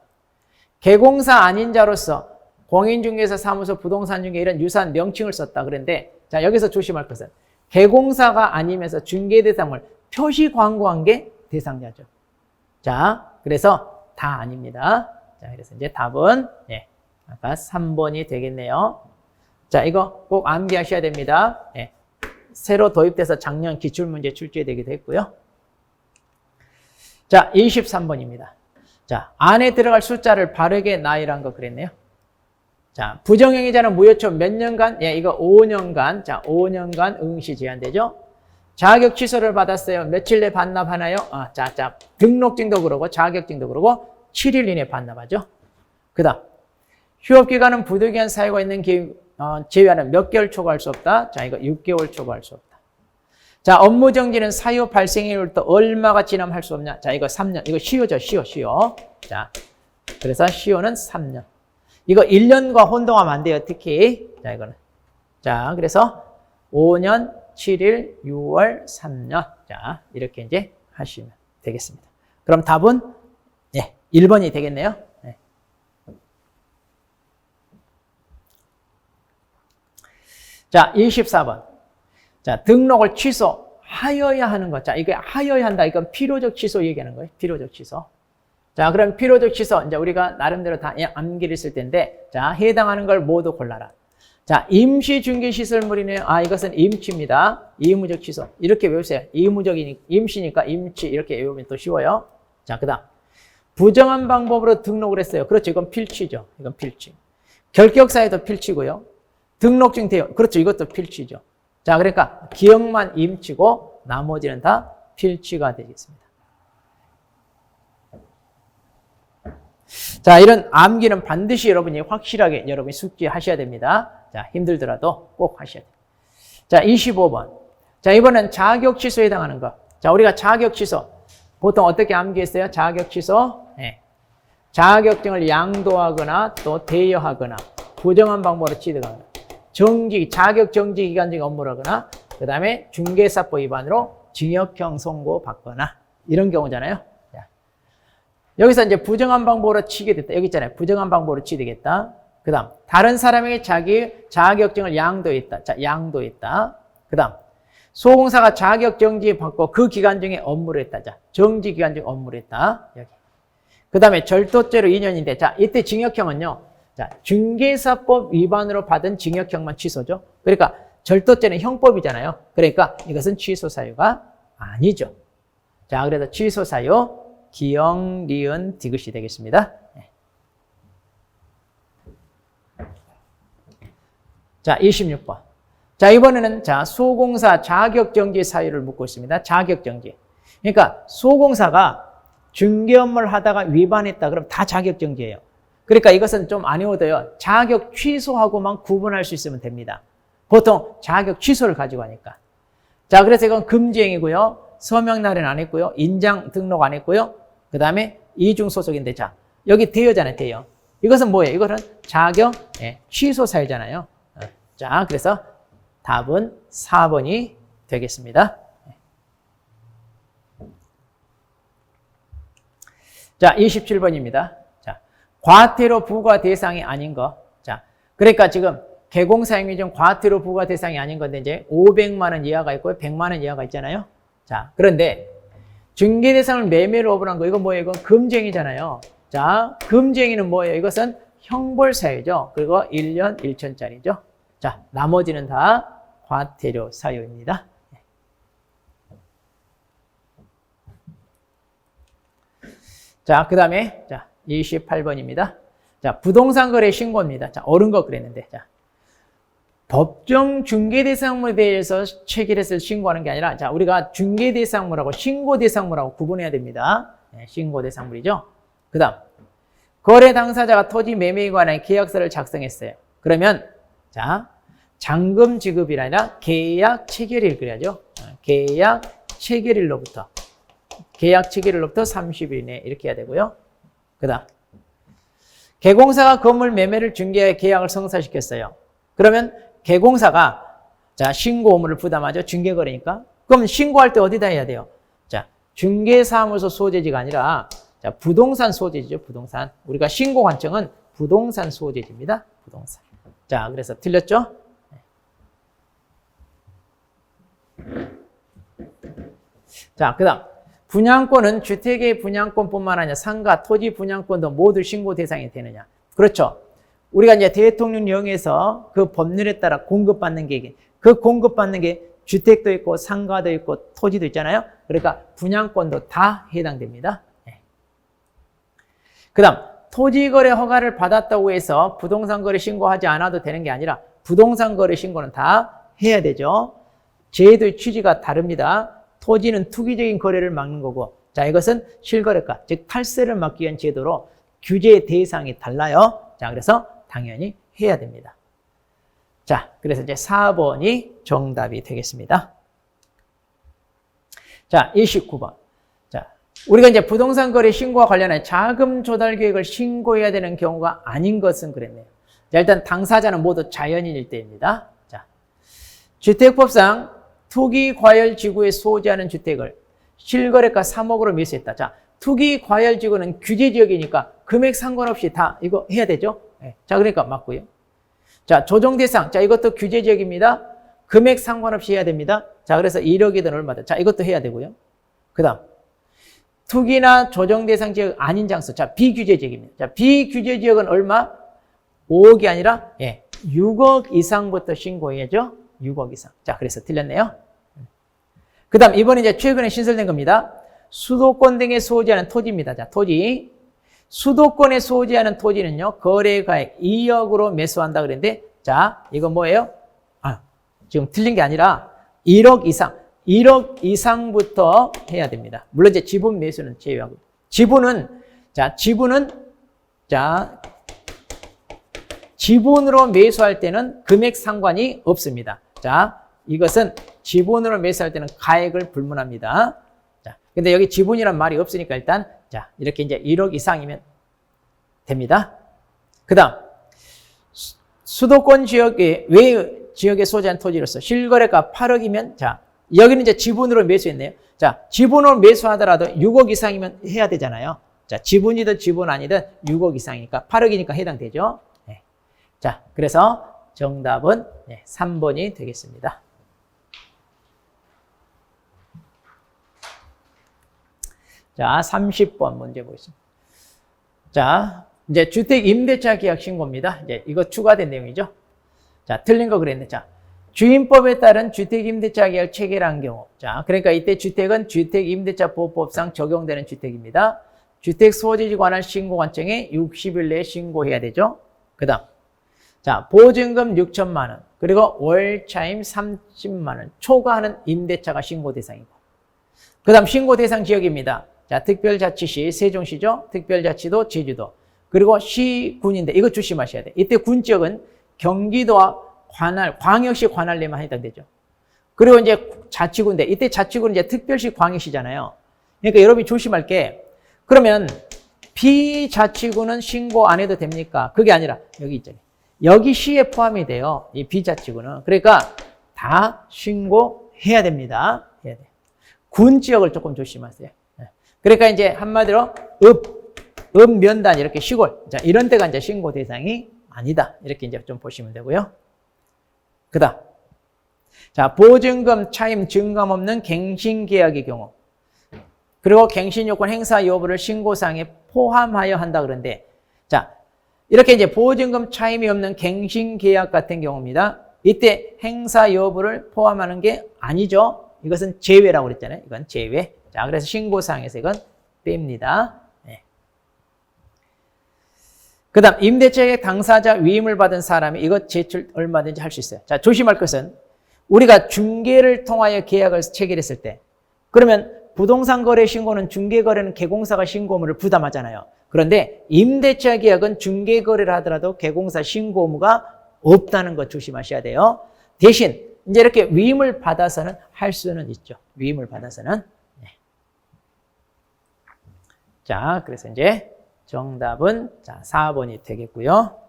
개공사 아닌 자로서 공인중개사, 사무소, 부동산 중개 이런 유사한 명칭을 썼다 그랬는데, 자, 여기서 조심할 것은 개공사가 아니면서 중개대상물 표시 광고한 게 대상자죠. 자, 그래서 다 아닙니다. 자, 그래서 이제 답은 아까 3번이 되겠네요. 자, 이거 꼭 암기하셔야 됩니다. 새로 도입돼서 작년 기출문제 출제되기도 했고요. 자, 23번입니다. 자, 안에 들어갈 숫자를 바르게 나열한 거 그랬네요. 자, 부정행위자는 무효초 몇 년간? 이거 5년간. 자, 5년간 응시 제한되죠. 자격 취소를 받았어요. 며칠 내 반납하나요? 등록증도 그러고 자격증도 그러고 7일 이내 반납하죠. 그 다음, 휴업기간은 부득이한 사유가 있는 제외하는 몇 개월 초과할 수 없다. 자, 이거 6개월 초과할 수 없다. 자, 업무정지는 사유 발생일로부터 얼마가 지나면 할 수 없냐? 자, 이거 3년. 이거 시효죠, 시효. 자, 그래서 시효는 3년. 이거 1년과 혼동하면 안 돼요, 특히. 자, 이거는. 자, 그래서 5년, 7일, 6월, 3년. 자, 이렇게 이제 하시면 되겠습니다. 그럼 답은 1번이 되겠네요. 자, 24번. 자, 등록을 취소하여야 하는 것. 자, 이게 하여야 한다. 이건 필요적 취소 얘기하는 거예요. 필요적 취소. 자, 그럼 필요적 취소. 이제 우리가 나름대로 다 암기를 쓸 텐데, 자, 해당하는 걸 모두 골라라. 자, 임시 중개시설물이네요. 아, 이것은 임치입니다. 이무적 취소. 이렇게 외우세요. 임시니까 임치. 이렇게 외우면 또 쉬워요. 자, 그 다음. 부정한 방법으로 등록을 했어요. 그렇죠. 이건 필치죠. 이건 필치. 결격사유도 필치고요. 등록증 대여. 그렇죠. 이것도 필치죠. 자, 그러니까 기억만 임치고 나머지는 다 필치가 되겠습니다. 자, 이런 암기는 반드시 여러분이 확실하게 여러분이 숙지하셔야 됩니다. 자, 힘들더라도 꼭 하셔야 돼요. 자, 25번. 자, 이번엔 자격 취소에 해당하는 거. 자, 우리가 자격 취소. 보통 어떻게 암기했어요? 자격 취소. 네. 자격증을 양도하거나 또 대여하거나 부정한 방법으로 취득하거나 자격 정지 기간 중에 업무를 하거나 그 다음에 중개사법 위반으로 징역형 선고받거나 이런 경우잖아요. 자, 여기서 이제 부정한 방법으로 취게 됐다. 여기 있잖아요. 부정한 방법으로 취득했다. 그 다음 다른 사람에게 자기 자격증을 양도했다. 자, 양도했다. 그 다음 소공사가 자격 정지 받고 그 기간 중에 업무를 했다. 자, 정지 기간 중에 업무를 했다. 여기. 그 다음에 절도죄로 2년인데, 자, 이때 징역형은요, 자, 중개사법 위반으로 받은 징역형만 취소죠. 그러니까 절도죄는 형법이잖아요. 그러니까 이것은 취소 사유가 아니죠. 자, 그래서 취소 사유, 기역, 리은, 디귿이 되겠습니다. 네. 자, 26번. 자, 이번에는 자, 소공사 자격정지 사유를 묻고 있습니다. 자격정지. 그러니까 소공사가 중개 업무를 하다가 위반했다. 그럼 다 자격정지예요. 그러니까 이것은 좀 안 외워도요. 자격 취소하고만 구분할 수 있으면 됩니다. 보통 자격 취소를 가지고 하니까. 자, 그래서 이건 금지행위고요. 서명 날인 안 했고요. 인장 등록 안 했고요. 그 다음에 이중 소속인데, 자, 여기 대여잖아요. 대여. 이것은 뭐예요? 이거는 자격 취소 사유잖아요. 자, 그래서 답은 4번이 되겠습니다. 자, 27번입니다. 자, 과태료 부과 대상이 아닌 거. 자, 그러니까 지금 개공사 행위 중 과태료 부과 대상이 아닌 건데 이제 500만 원 이하가 있고요. 100만 원 이하가 있잖아요. 자, 그런데 중개 대상을 매매로 업을 한 거. 이건 뭐예요? 이건 금지행위잖아요. 자, 금지행위는 뭐예요? 이것은 형벌 사유죠. 그리고 1년 1천짜리죠. 자, 나머지는 다 과태료 사유입니다. 자, 그 다음에, 자, 28번입니다. 자, 부동산 거래 신고입니다. 자, 옳은 거 그랬는데, 자, 법정 중개대상물에 대해서 체결해서 신고하는 게 아니라, 자, 우리가 중개대상물하고 신고대상물하고 구분해야 됩니다. 네, 신고대상물이죠. 그 다음, 거래 당사자가 토지 매매에 관한 계약서를 작성했어요. 그러면, 자, 잔금 지급이 아니라 계약 체결일 그래야죠. 계약 체결일로부터. 계약 체결일로부터 30일 내에 이렇게 해야 되고요. 그 다음 개공사가 건물 매매를 중개하여 계약을 성사시켰어요. 그러면 개공사가 자 신고 의무를 부담하죠. 중개거래니까. 그럼 신고할 때 어디다 해야 돼요? 자, 중개사무소 소재지가 아니라 자 부동산 소재지죠. 부동산. 우리가 신고 관청은 부동산 소재지입니다. 부동산. 자, 그래서 틀렸죠? 자, 그 다음 분양권은 주택의 분양권뿐만 아니라 상가, 토지 분양권도 모두 신고 대상이 되느냐. 그렇죠. 우리가 이제 대통령령에서 그 법률에 따라 공급받는 게, 그 공급받는 게 주택도 있고 상가도 있고 토지도 있잖아요. 그러니까 분양권도 다 해당됩니다. 네. 그 다음 토지거래 허가를 받았다고 해서 부동산거래 신고하지 않아도 되는 게 아니라 부동산거래 신고는 다 해야 되죠. 제도의 취지가 다릅니다. 토지는 투기적인 거래를 막는 거고, 자, 이것은 실거래가, 즉 탈세를 막기 위한 제도로 규제 대상이 달라요. 자, 그래서 당연히 해야 됩니다. 자, 그래서 이제 4번이 정답이 되겠습니다. 자, 29번. 자, 우리가 이제 부동산 거래 신고와 관련해 자금 조달 계획을 신고해야 되는 경우가 아닌 것은 그랬네요. 자, 일단 당사자는 모두 자연인일 때입니다. 자, 주택법상 투기 과열 지구에 소지하는 주택을 실거래가 3억으로 매수했다. 자, 투기 과열 지구는 규제 지역이니까 금액 상관없이 다 이거 해야 되죠. 네. 자, 그러니까 맞고요. 자, 조정 대상. 자, 이것도 규제 지역입니다. 금액 상관없이 해야 됩니다. 자, 그래서 1억이든 얼마든. 자, 이것도 해야 되고요. 그 다음. 투기나 조정 대상 지역 아닌 장소. 자, 비규제 지역입니다. 자, 비규제 지역은 얼마? 5억이 아니라, 6억 이상부터 신고해야죠. 6억 이상. 자, 그래서 틀렸네요. 그 다음, 이번에 이제 최근에 신설된 겁니다. 수도권 등에 소지하는 토지입니다. 자, 토지. 수도권에 소지하는 토지는요, 거래가액 2억으로 매수한다 그랬는데, 자, 이건 뭐예요? 지금 틀린 게 아니라 1억 이상. 1억 이상부터 해야 됩니다. 물론 이제 지분 매수는 제외하고. 지분은, 지분으로 매수할 때는 금액 상관이 없습니다. 자, 이것은 지분으로 매수할 때는 가액을 불문합니다. 자, 근데 여기 지분이란 말이 없으니까 일단, 자, 이렇게 이제 1억 이상이면 됩니다. 그 다음, 수도권 지역에, 외 지역에 소지한 토지로서 실거래가 8억이면, 자, 여기는 이제 지분으로 매수했네요. 자, 지분으로 매수하더라도 6억 이상이면 해야 되잖아요. 자, 지분이든 지분 아니든 6억 이상이니까 8억이니까 해당되죠. 네. 자, 그래서 정답은 3번이 되겠습니다. 자, 30번 문제 보겠습니다. 자, 이제 주택 임대차 계약 신고입니다. 이제 이거 추가된 내용이죠. 자, 틀린 거 그랬네. 자, 주임법에 따른 주택 임대차 계약을 체결한 경우. 자, 그러니까 이때 주택은 주택 임대차 보호법상 적용되는 주택입니다. 주택 소지지 관한 신고관청에 60일 내에 신고해야 되죠. 그다음. 자, 보증금 6천만 원, 그리고 월차임 30만 원 초과하는 임대차가 신고 대상이고. 그다음 신고 대상 지역입니다. 자, 특별자치시 세종시죠. 특별자치도 제주도. 그리고 시군인데 이거 조심하셔야 돼. 이때 군 지역은 경기도와 관할, 광역시 관할내만 해당되죠. 그리고 이제 자치구인데 이때 자치구는 이제 특별시 광역시잖아요. 그러니까 여러분이 조심할 게, 그러면 비자치구는 신고 안 해도 됩니까? 그게 아니라 여기 있잖아요. 여기 시에 포함이 돼요. 이 비자치구는. 그러니까 다 신고해야 됩니다. 해야 돼. 군 지역을 조금 조심하세요. 그러니까 이제 한마디로 읍면단 이렇게 시골. 자, 이런 데가 이제 신고 대상이 아니다. 이렇게 이제 좀 보시면 되고요. 그 다음. 자, 보증금 차임 증감 없는 갱신 계약의 경우. 그리고 갱신 요건 행사 여부를 신고사항에 포함하여 한다 그러는데, 자, 이렇게 이제 보증금 차임이 없는 갱신 계약 같은 경우입니다. 이때 행사 여부를 포함하는 게 아니죠. 이것은 제외라고 그랬잖아요. 이건 제외. 자, 그래서 신고사항에서 이건 뺍니다. 그 다음, 임대차의 당사자 위임을 받은 사람이 이것 제출 얼마든지 할 수 있어요. 자, 조심할 것은 우리가 중개를 통하여 계약을 체결했을 때, 그러면 부동산 거래 신고는 중개 거래는 개공사가 신고 의무를 부담하잖아요. 그런데 임대차 계약은 중개 거래를 하더라도 개공사 신고 의무가 없다는 것 조심하셔야 돼요. 대신 이제 이렇게 위임을 받아서는 할 수는 있죠. 위임을 받아서는. 자, 그래서 이제 정답은 자 4번이 되겠고요.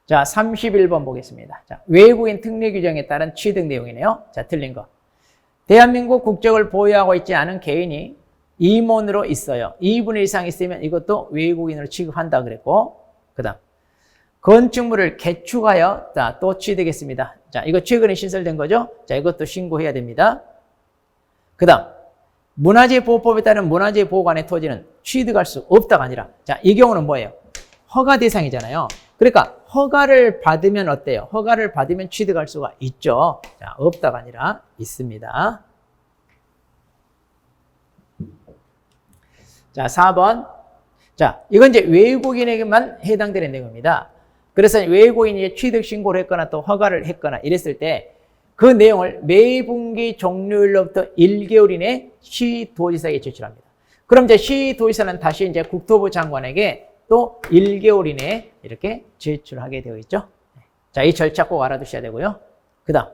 자, 31번 보겠습니다. 자, 외국인 특례 규정에 따른 취득 내용이네요. 자, 틀린 거. 대한민국 국적을 보유하고 있지 않은 개인이 임원으로 있어요. 2분의 1 이상 있으면 이것도 외국인으로 취급한다 그랬고, 그 다음 건축물을 개축하여 또 취득했습니다. 자, 이거 최근에 신설된 거죠. 자, 이것도 신고해야 됩니다. 그 다음 문화재보호법에 따른 문화재보호관의 토지는 취득할 수 없다가 아니라, 자, 이 경우는 뭐예요? 허가 대상이잖아요. 그러니까 허가를 받으면 어때요? 허가를 받으면 취득할 수가 있죠. 자, 없다가 아니라 있습니다. 자, 4번. 자, 이건 이제 외국인에게만 해당되는 내용입니다. 그래서 외국인이 취득 신고를 했거나 또 허가를 했거나 이랬을 때 그 내용을 매분기 종료일로부터 1개월 이내 시도지사에게 제출합니다. 그럼 이제 시도지사는 다시 이제 국토부 장관에게 또 1개월 이내에 이렇게 제출하게 되어 있죠. 자, 이 절차 꼭 알아두셔야 되고요. 그 다음.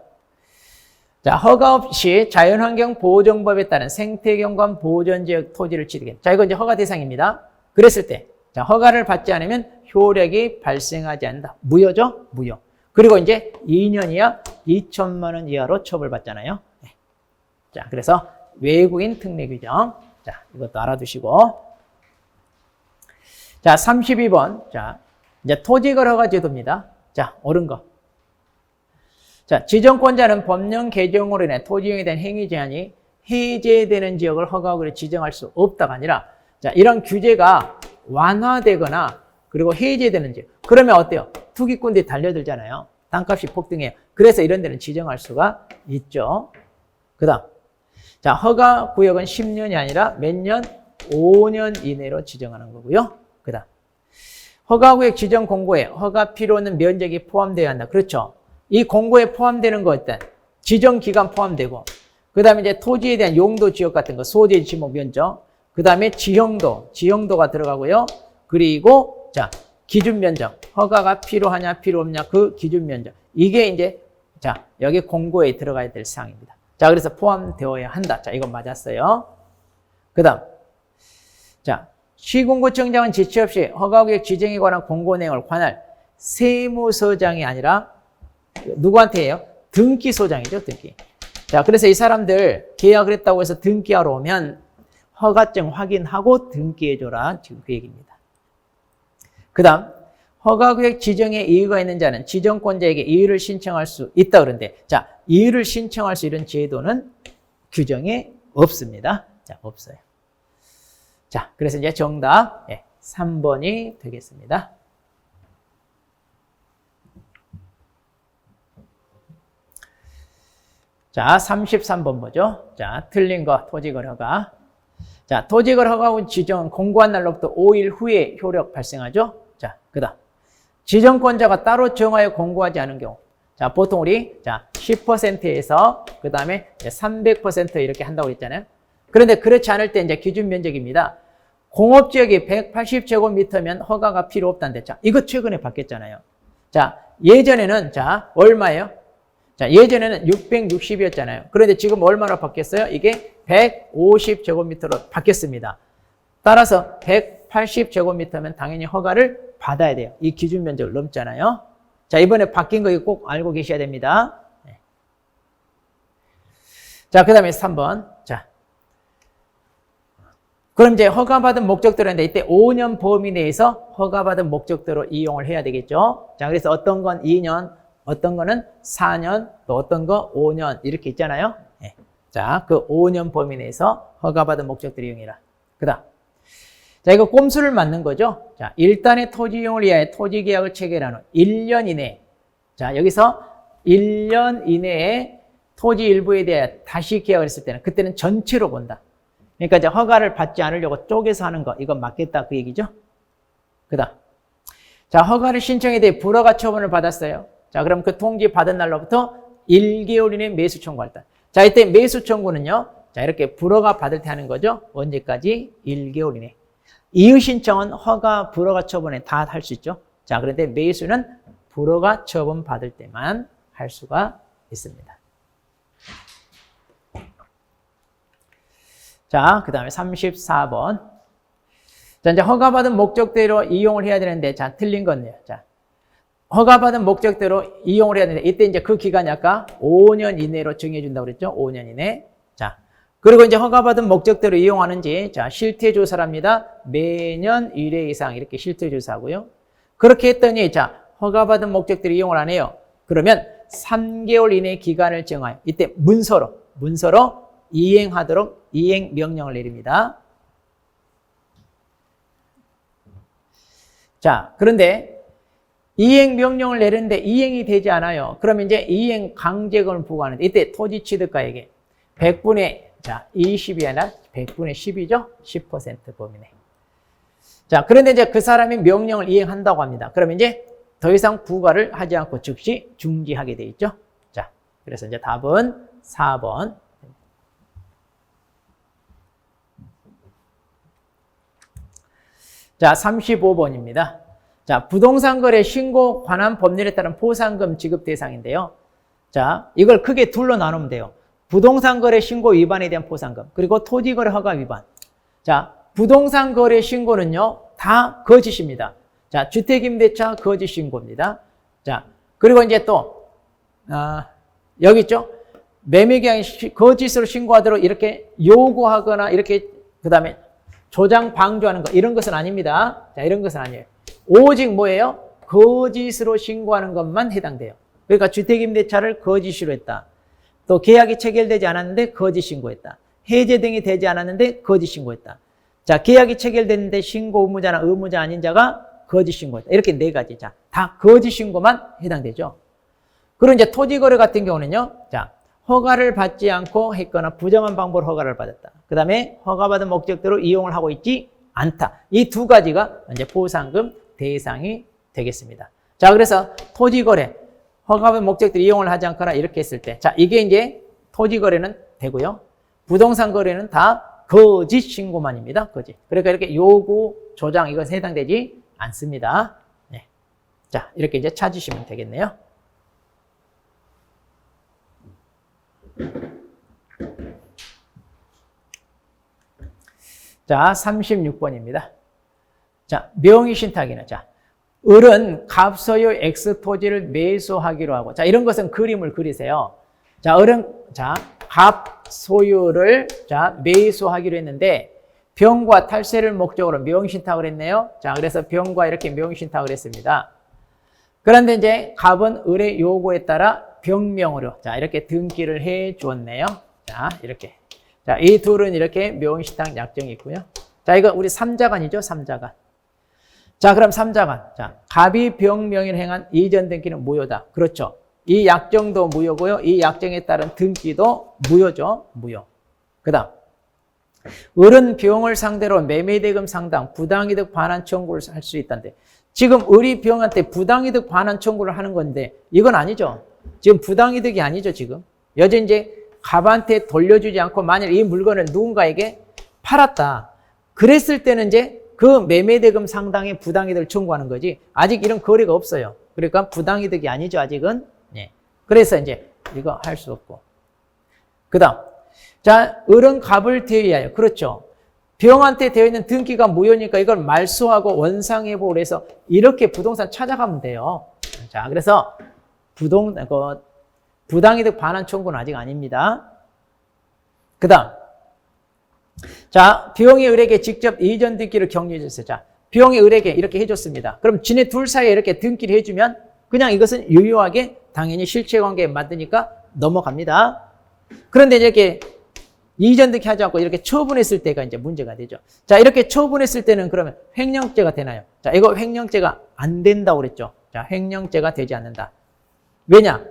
자, 허가 없이 자연환경보호정법에 따른 생태경관 보존지역 토지를 취득해. 자, 이건 이제 허가 대상입니다. 그랬을 때, 자, 허가를 받지 않으면 효력이 발생하지 않는다. 무효죠? 무효. 그리고 이제 2년 이하 2천만 원 이하로 처벌받잖아요. 자, 그래서 외국인 특례 규정. 자, 이것도 알아두시고. 자, 32번. 자, 이제 토지거래허가 제도입니다. 자, 옳은 거. 자, 지정권자는 법령 개정으로 인해 토지용에 대한 행위 제한이 해제되는 지역을 허가구역으로 지정할 수 없다가 아니라, 자, 이런 규제가 완화되거나 그리고 해제되는 지역. 그러면 어때요? 투기꾼들이 달려들잖아요. 땅값이 폭등해요. 그래서 이런 데는 지정할 수가 있죠. 그 다음. 자, 허가구역은 10년이 아니라 몇 년? 5년 이내로 지정하는 거고요. 그 다음. 허가구역 지정 공고에 허가 필요 없는 면적이 포함되어야 한다. 그렇죠. 이 공고에 포함되는 거 어떤? 지정 기간 포함되고, 그 다음에 이제 토지에 대한 용도 지역 같은 거, 소재 지목 면적, 그 다음에 지형도가 들어가고요. 그리고, 자, 기준 면적. 허가가 필요하냐, 필요 없냐, 그 기준 면적. 이게 이제, 자, 여기 공고에 들어가야 될 사항입니다. 자, 그래서 포함되어야 한다. 자, 이건 맞았어요. 그 다음. 자, 시공구청장은 지체 없이 허가구역 지정에 관한 공고 내용을 관할 세무서장이 아니라 누구한테 해요? 등기소장이죠, 등기. 자, 그래서 이 사람들 계약을 했다고 해서 등기하러 오면 허가증 확인하고 등기해줘라. 지금 그 얘기입니다. 그 다음, 허가구역 지정에 이의가 있는 자는 지정권자에게 이의를 신청할 수 있다 그런데, 자, 이의를 신청할 수 있는 제도는 규정에 없습니다. 자, 없어요. 자, 그래서 이제 정답 3번이 되겠습니다. 자, 33번 보죠. 자, 틀린 거, 토지거래 허가. 자, 토지거래 허가 지정은 공고한 날로부터 5일 후에 효력 발생하죠. 자, 그 다음. 지정권자가 따로 정하여 공고하지 않은 경우. 자, 보통 우리, 자, 10%에서, 그 다음에 300% 이렇게 한다고 했잖아요. 그런데 그렇지 않을 때 이제 기준 면적입니다. 공업지역이 180제곱미터면 허가가 필요 없다는데, 자, 이거 최근에 바뀌었잖아요. 자, 예전에는, 자, 얼마예요? 자, 예전에는 660이었잖아요. 그런데 지금 얼마나 바뀌었어요? 이게 150제곱미터로 바뀌었습니다. 따라서 180제곱미터면 당연히 허가를 받아야 돼요. 이 기준 면적을 넘잖아요. 자, 이번에 바뀐 거 꼭 알고 계셔야 됩니다. 네. 자, 그 다음에 3번. 자. 그럼 이제 허가받은 목적대로인데 이때 5년 범위 내에서 허가받은 목적대로 이용을 해야 되겠죠. 자, 그래서 어떤 건 2년, 어떤 거는 4년, 또 어떤 거 5년 이렇게 있잖아요. 네. 자, 그 5년 범위 내에서 허가받은 목적대로 이용해라. 그 다음. 자, 이거 꼼수를 맞는 거죠. 자, 일단의 토지 이용을 위하여 토지 계약을 체결한 후 1년 이내. 자, 여기서 1년 이내에 토지 일부에 대해 다시 계약을 했을 때는 그때는 전체로 본다. 그러니까 이제 허가를 받지 않으려고 쪼개서 하는 거, 이건 맞겠다 그 얘기죠. 그 다음. 자, 허가를 신청에 대해 불허가 처분을 받았어요. 자, 그럼 그 통지 받은 날로부터 1개월 이내 매수 청구할 때. 자, 이때 매수 청구는요. 자, 이렇게 불허가 받을 때 하는 거죠. 언제까지? 1개월 이내. 이의 신청은 허가 불허가 처분에 다 할 수 있죠. 자, 그런데 매수는 불허가 처분 받을 때만 할 수가 있습니다. 자, 그 다음에 34번. 자, 이제 허가받은 목적대로 이용을 해야 되는데, 자, 틀린 건데요. 자, 허가받은 목적대로 이용을 해야 되는데, 이때 이제 그 기간이 아까 5년 이내로 정해준다고 그랬죠? 5년 이내. 자, 그리고 이제 허가받은 목적대로 이용하는지, 자, 실태조사랍니다. 매년 1회 이상 이렇게 실태조사하고요. 그렇게 했더니, 자, 허가받은 목적대로 이용을 안 해요. 그러면 3개월 이내 기간을 정하여, 이때 문서로 이행하도록 이행 명령을 내립니다. 자, 그런데 이행 명령을 내렸는데 이행이 되지 않아요. 그러면 이제 이행 강제금을 부과하는데 이때 토지 취득가액에 100분의 자, 20이 아니라 100분의 10이죠. 10% 범위 내. 자, 그런데 이제 그 사람이 명령을 이행한다고 합니다. 그러면 이제 더 이상 부과를 하지 않고 즉시 중지하게 돼 있죠. 자, 그래서 이제 답은 4번. 자, 35번입니다. 자, 부동산 거래 신고 관한 법률에 따른 포상금 지급 대상인데요. 자, 이걸 크게 둘로 나누면 돼요. 부동산 거래 신고 위반에 대한 포상금, 그리고 토지 거래 허가 위반. 자, 부동산 거래 신고는요, 다 거짓입니다. 자, 주택임대차 거짓 신고입니다. 자, 그리고 이제 또, 여기 있죠? 매매계약 거짓으로 신고하도록 이렇게 요구하거나 이렇게, 그 다음에 조장 방조하는 거, 이런 것은 아닙니다. 자, 이런 것은 아니에요. 오직 뭐예요? 거짓으로 신고하는 것만 해당돼요. 그러니까 주택임대차를 거짓으로 했다. 또 계약이 체결되지 않았는데 거짓 신고했다. 해제 등이 되지 않았는데 거짓 신고했다. 자, 계약이 체결됐는데 신고 의무자나 의무자 아닌 자가 거짓 신고했다. 이렇게 네 가지. 자, 다 거짓 신고만 해당되죠. 그리고 이제 토지거래 같은 경우는요. 자, 허가를 받지 않고 했거나 부정한 방법으로 허가를 받았다. 그 다음에 허가받은 목적대로 이용을 하고 있지 않다. 이 두 가지가 이제 보상금 대상이 되겠습니다. 자, 그래서 토지거래, 허가받은 목적대로 이용을 하지 않거나 이렇게 했을 때, 자, 이게 이제 토지거래는 되고요. 부동산 거래는 다 거짓 신고만입니다. 거짓. 그러니까 이렇게 요구, 조장, 이건 해당되지 않습니다. 네. 자, 이렇게 이제 찾으시면 되겠네요. 자, 36번입니다. 자, 명의신탁이는, 자, 을은 갑소유 X 토지를 매수하기로 하고, 자, 이런 것은 그림을 그리세요. 자, 을은, 자, 갑소유를, 자, 매수하기로 했는데, 병과 탈세를 목적으로 명의신탁을 했네요. 자, 그래서 병과 이렇게 명의신탁을 했습니다. 그런데 이제 갑은 을의 요구에 따라 병명으로, 자, 이렇게 등기를 해 주었네요. 자, 이렇게. 자, 이 둘은 이렇게 명의신탁 약정이 있고요. 자, 이거 우리 삼자간이죠, 삼자간. 자, 그럼 삼자간. 자, 갑이 병명의를 행한 이전 등기는 무효다. 그렇죠. 이 약정도 무효고요. 이 약정에 따른 등기도 무효죠. 무효. 그 다음. 을은 병을 상대로 매매대금 상당, 부당이득 반환 청구를 할 수 있다는데, 지금 을이 병한테 부당이득 반환 청구를 하는 건데, 이건 아니죠. 지금 부당이득이 아니죠, 지금. 여전히 이제 갑한테 돌려주지 않고 만약 이 물건을 누군가에게 팔았다. 그랬을 때는 이제 그 매매대금 상당의 부당이득을 청구하는 거지. 아직 이런 거래가 없어요. 그러니까 부당이득이 아니죠, 아직은. 네. 그래서 이제 이거 할 수 없고. 그 다음. 자, 을은 갑을 대위하여. 그렇죠. 병한테 되어 있는 등기가 무효니까 이걸 말소하고 원상회복을 해서 이렇게 부동산 찾아가면 돼요. 자, 그래서 부당이득 반환 청구는 아직 아닙니다. 그 다음. 자, 병이 을에게 직접 이전 등기를 격려해 줬어요. 자, 병이 을에게 이렇게 해줬습니다. 그럼 지네 둘 사이에 이렇게 등기를 해주면 그냥 이것은 유효하게 당연히 실체관계에 맞으니까 넘어갑니다. 그런데 이렇게 이전 등기 하지 않고 이렇게 처분했을 때가 이제 문제가 되죠. 자, 이렇게 처분했을 때는 그러면 횡령죄가 되나요? 자, 이거 횡령죄가 안 된다고 그랬죠. 자, 횡령죄가 되지 않는다. 왜냐?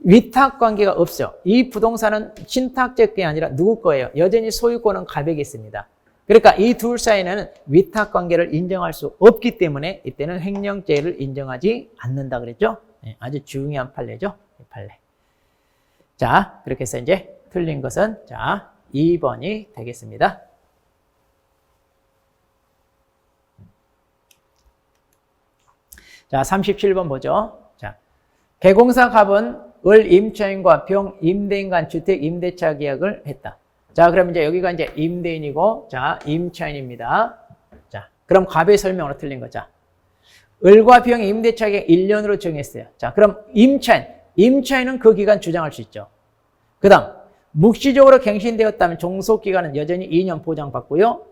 위탁 관계가 없어요. 이 부동산은 신탁제권이 아니라 누구 거예요? 여전히 소유권은 갑에게 있습니다. 그러니까 이 둘 사이에는 위탁 관계를 인정할 수 없기 때문에 이때는 횡령죄를 인정하지 않는다 그랬죠? 네, 아주 중요한 판례죠. 판례. 자, 그렇게 해서 이제 틀린 것은 자 2번이 되겠습니다. 자, 37번 보죠. 자, 개공사 갑은 을 임차인과 병 임대인 간 주택 임대차 계약을 했다. 자, 그럼 이제 여기가 이제 임대인이고, 자, 임차인입니다. 자, 그럼 갑의 설명으로 틀린 거죠. 을과 병 임대차 계약 1년으로 정했어요. 자, 그럼 임차인은 그 기간 주장할 수 있죠. 그 다음, 묵시적으로 갱신되었다면 종속기간은 여전히 2년 보장받고요.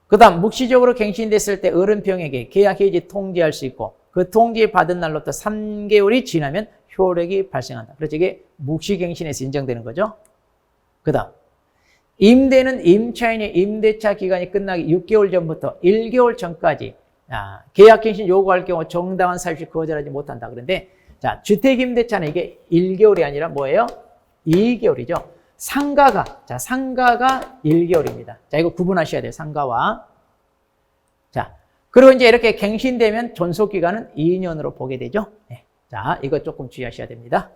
그 다음, 묵시적으로 갱신됐을 때 을은 병에게 계약 해지 통지할 수 있고, 그 통지 받은 날로부터 3개월이 지나면 효력이 발생한다. 그래서 이게 묵시갱신에서 인정되는 거죠. 그 다음, 임대는 임차인의 임대차 기간이 끝나기 6개월 전부터 1개월 전까지 계약갱신 요구할 경우 정당한 사유 시 거절하지 못한다. 그런데 자, 주택임대차는 이게 1개월이 아니라 뭐예요? 2개월이죠. 상가가 1개월입니다. 자, 이거 구분하셔야 돼요. 상가와. 자, 그리고 이제 이렇게 갱신되면 존속기간은 2년으로 보게 되죠. 네. 자, 이거 조금 주의하셔야 됩니다.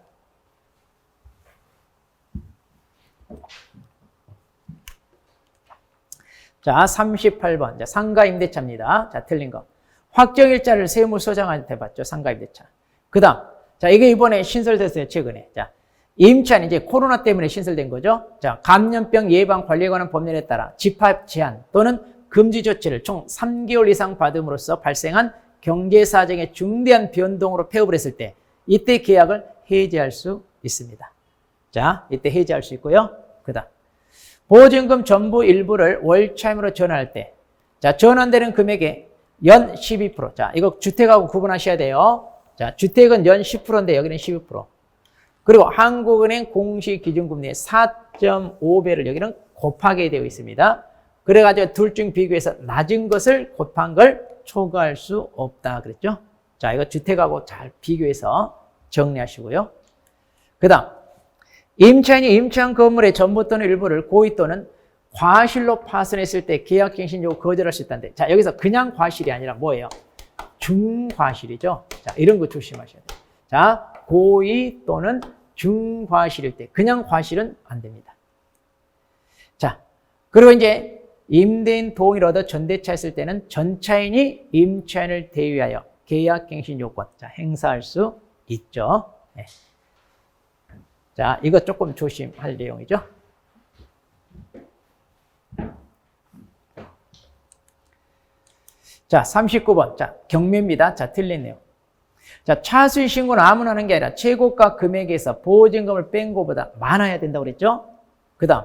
자, 38번. 자, 상가임대차입니다. 자, 틀린 거. 확정일자를 세무서장한테 받죠. 상가임대차. 그 다음. 자, 이게 이번에 신설됐어요. 최근에. 자, 임차인 이제 코로나 때문에 신설된 거죠. 자, 감염병 예방 관리에 관한 법률에 따라 집합 제한 또는 금지 조치를 총 3개월 이상 받음으로써 발생한 경제사정의 중대한 변동으로 폐업을 했을 때 이때 계약을 해지할 수 있습니다. 자, 이때 해지할 수 있고요. 그 다음, 보증금 전부 일부를 월차임으로 전환할 때, 자, 전환되는 금액의 연 12%. 자, 이거 주택하고 구분하셔야 돼요. 자, 주택은 연 10%인데 여기는 12%. 그리고 한국은행 공시기준금리의 4.5배를 여기는 곱하게 되어 있습니다. 그래가지고 둘 중 비교해서 낮은 것을 곱한 걸 초과할 수 없다 그랬죠. 자, 이거 주택하고 잘 비교해서 정리하시고요. 그 다음, 임차인이 임차한 건물의 전부 또는 일부를 고의 또는 과실로 파손했을 때 계약갱신 요구 거절할 수 있다는데, 자, 여기서 그냥 과실이 아니라 뭐예요? 중과실이죠. 자, 이런 거 조심하셔야 돼요. 자, 고의 또는 중과실일 때, 그냥 과실은 안 됩니다. 자, 그리고 이제 임대인 동의를 얻어 전대차 했을 때는 전차인이 임차인을 대위하여 계약갱신 요건, 자, 행사할 수 있죠. 네. 자, 이거 조금 조심할 내용이죠. 자, 39번. 자, 경매입니다. 자, 틀린 내용. 자, 차수의 신고는 아무나 하는 게 아니라 최고가 금액에서 보증금을 뺀 것보다 많아야 된다고 그랬죠? 그 다음,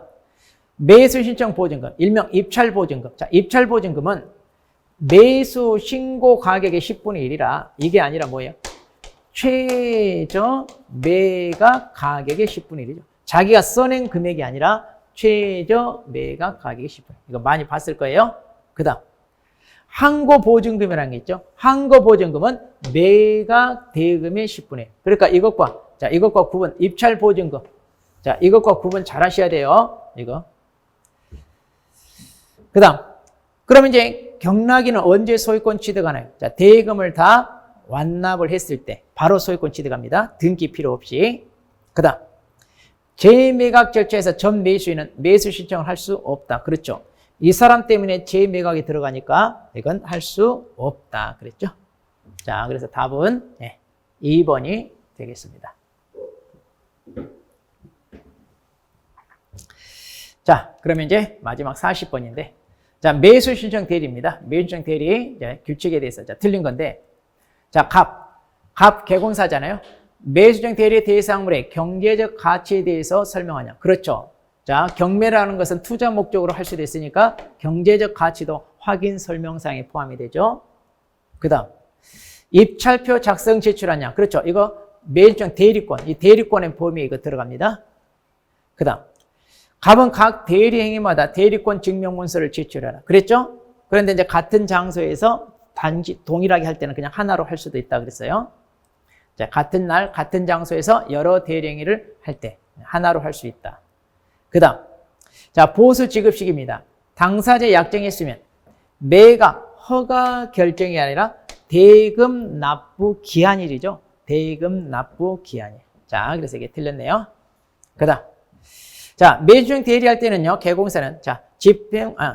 매수 신청 보증금, 일명 입찰 보증금. 자, 입찰 보증금은 매수 신고 가격의 10분의 1이라 이게 아니라 뭐예요? 최저 매각 가격의 10분의 1이죠. 자기가 써낸 금액이 아니라 최저 매각 가격의 10분의 1. 이거 많이 봤을 거예요. 그 다음, 항고 보증금이라는 게 있죠. 항고 보증금은 매각 대금의 10분의 1. 그러니까 이것과, 자, 이것과 구분, 입찰 보증금. 자, 이것과 구분 잘 하셔야 돼요. 이거. 그 다음, 그럼 이제 경락인은 언제 소유권 취득하나요? 자, 대금을 다 완납을 했을 때 바로 소유권 취득합니다. 등기 필요 없이. 그 다음, 재매각 절차에서 전 매수인은 매수 신청을 할 수 없다. 그렇죠. 이 사람 때문에 재매각이 들어가니까 이건 할 수 없다. 그랬죠. 자, 그래서 답은 2번이 되겠습니다. 자, 그러면 이제 마지막 40번인데, 자, 매수 신청 대리입니다. 매수 신청 대리 이제 규칙에 대해서 자, 틀린 건데, 자, 갑 개공사잖아요. 매수 신청 대리 대상물의 경제적 가치에 대해서 설명하냐. 그렇죠. 자, 경매라는 것은 투자 목적으로 할 수도 있으니까 경제적 가치도 확인 설명사항에 포함이 되죠. 그 다음, 입찰표 작성 제출하냐. 그렇죠. 이거 매수 신청 대리권, 이 대리권의 범위에 이거 들어갑니다. 그 다음, 갑은 각 대리 행위마다 대리권 증명문서를 제출하라. 그랬죠? 그런데 이제 같은 장소에서 단지 동일하게 할 때는 그냥 하나로 할 수도 있다 그랬어요. 자, 같은 날, 같은 장소에서 여러 대리 행위를 할 때 하나로 할 수 있다. 그 다음, 자, 보수 지급식입니다. 당사자 약정했으면 매각 허가 결정이 아니라 대금 납부 기한일이죠. 대금 납부 기한일. 자, 그래서 이게 틀렸네요. 그 다음, 자, 매수중 대리할 때는요, 개공사는 자,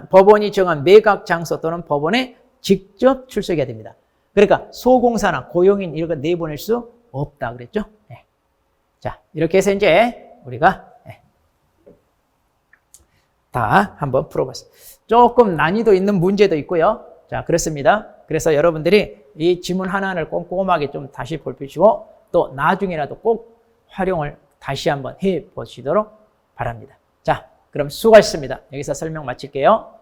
법원이 정한 매각 장소 또는 법원에 직접 출석해야 됩니다. 그러니까 소공사나 고용인 이런 거 내보낼 수 없다 그랬죠. 네. 자, 이렇게 해서 이제 우리가 다 한번 풀어봤습니다. 조금 난이도 있는 문제도 있고요. 자, 그렇습니다. 그래서 여러분들이 이 지문 하나하나를 꼼꼼하게 좀 다시 볼피시고 또 나중에라도 꼭 활용을 다시 한번 해 보시도록 바랍니다. 자, 그럼 수고하셨습니다. 여기서 설명 마칠게요.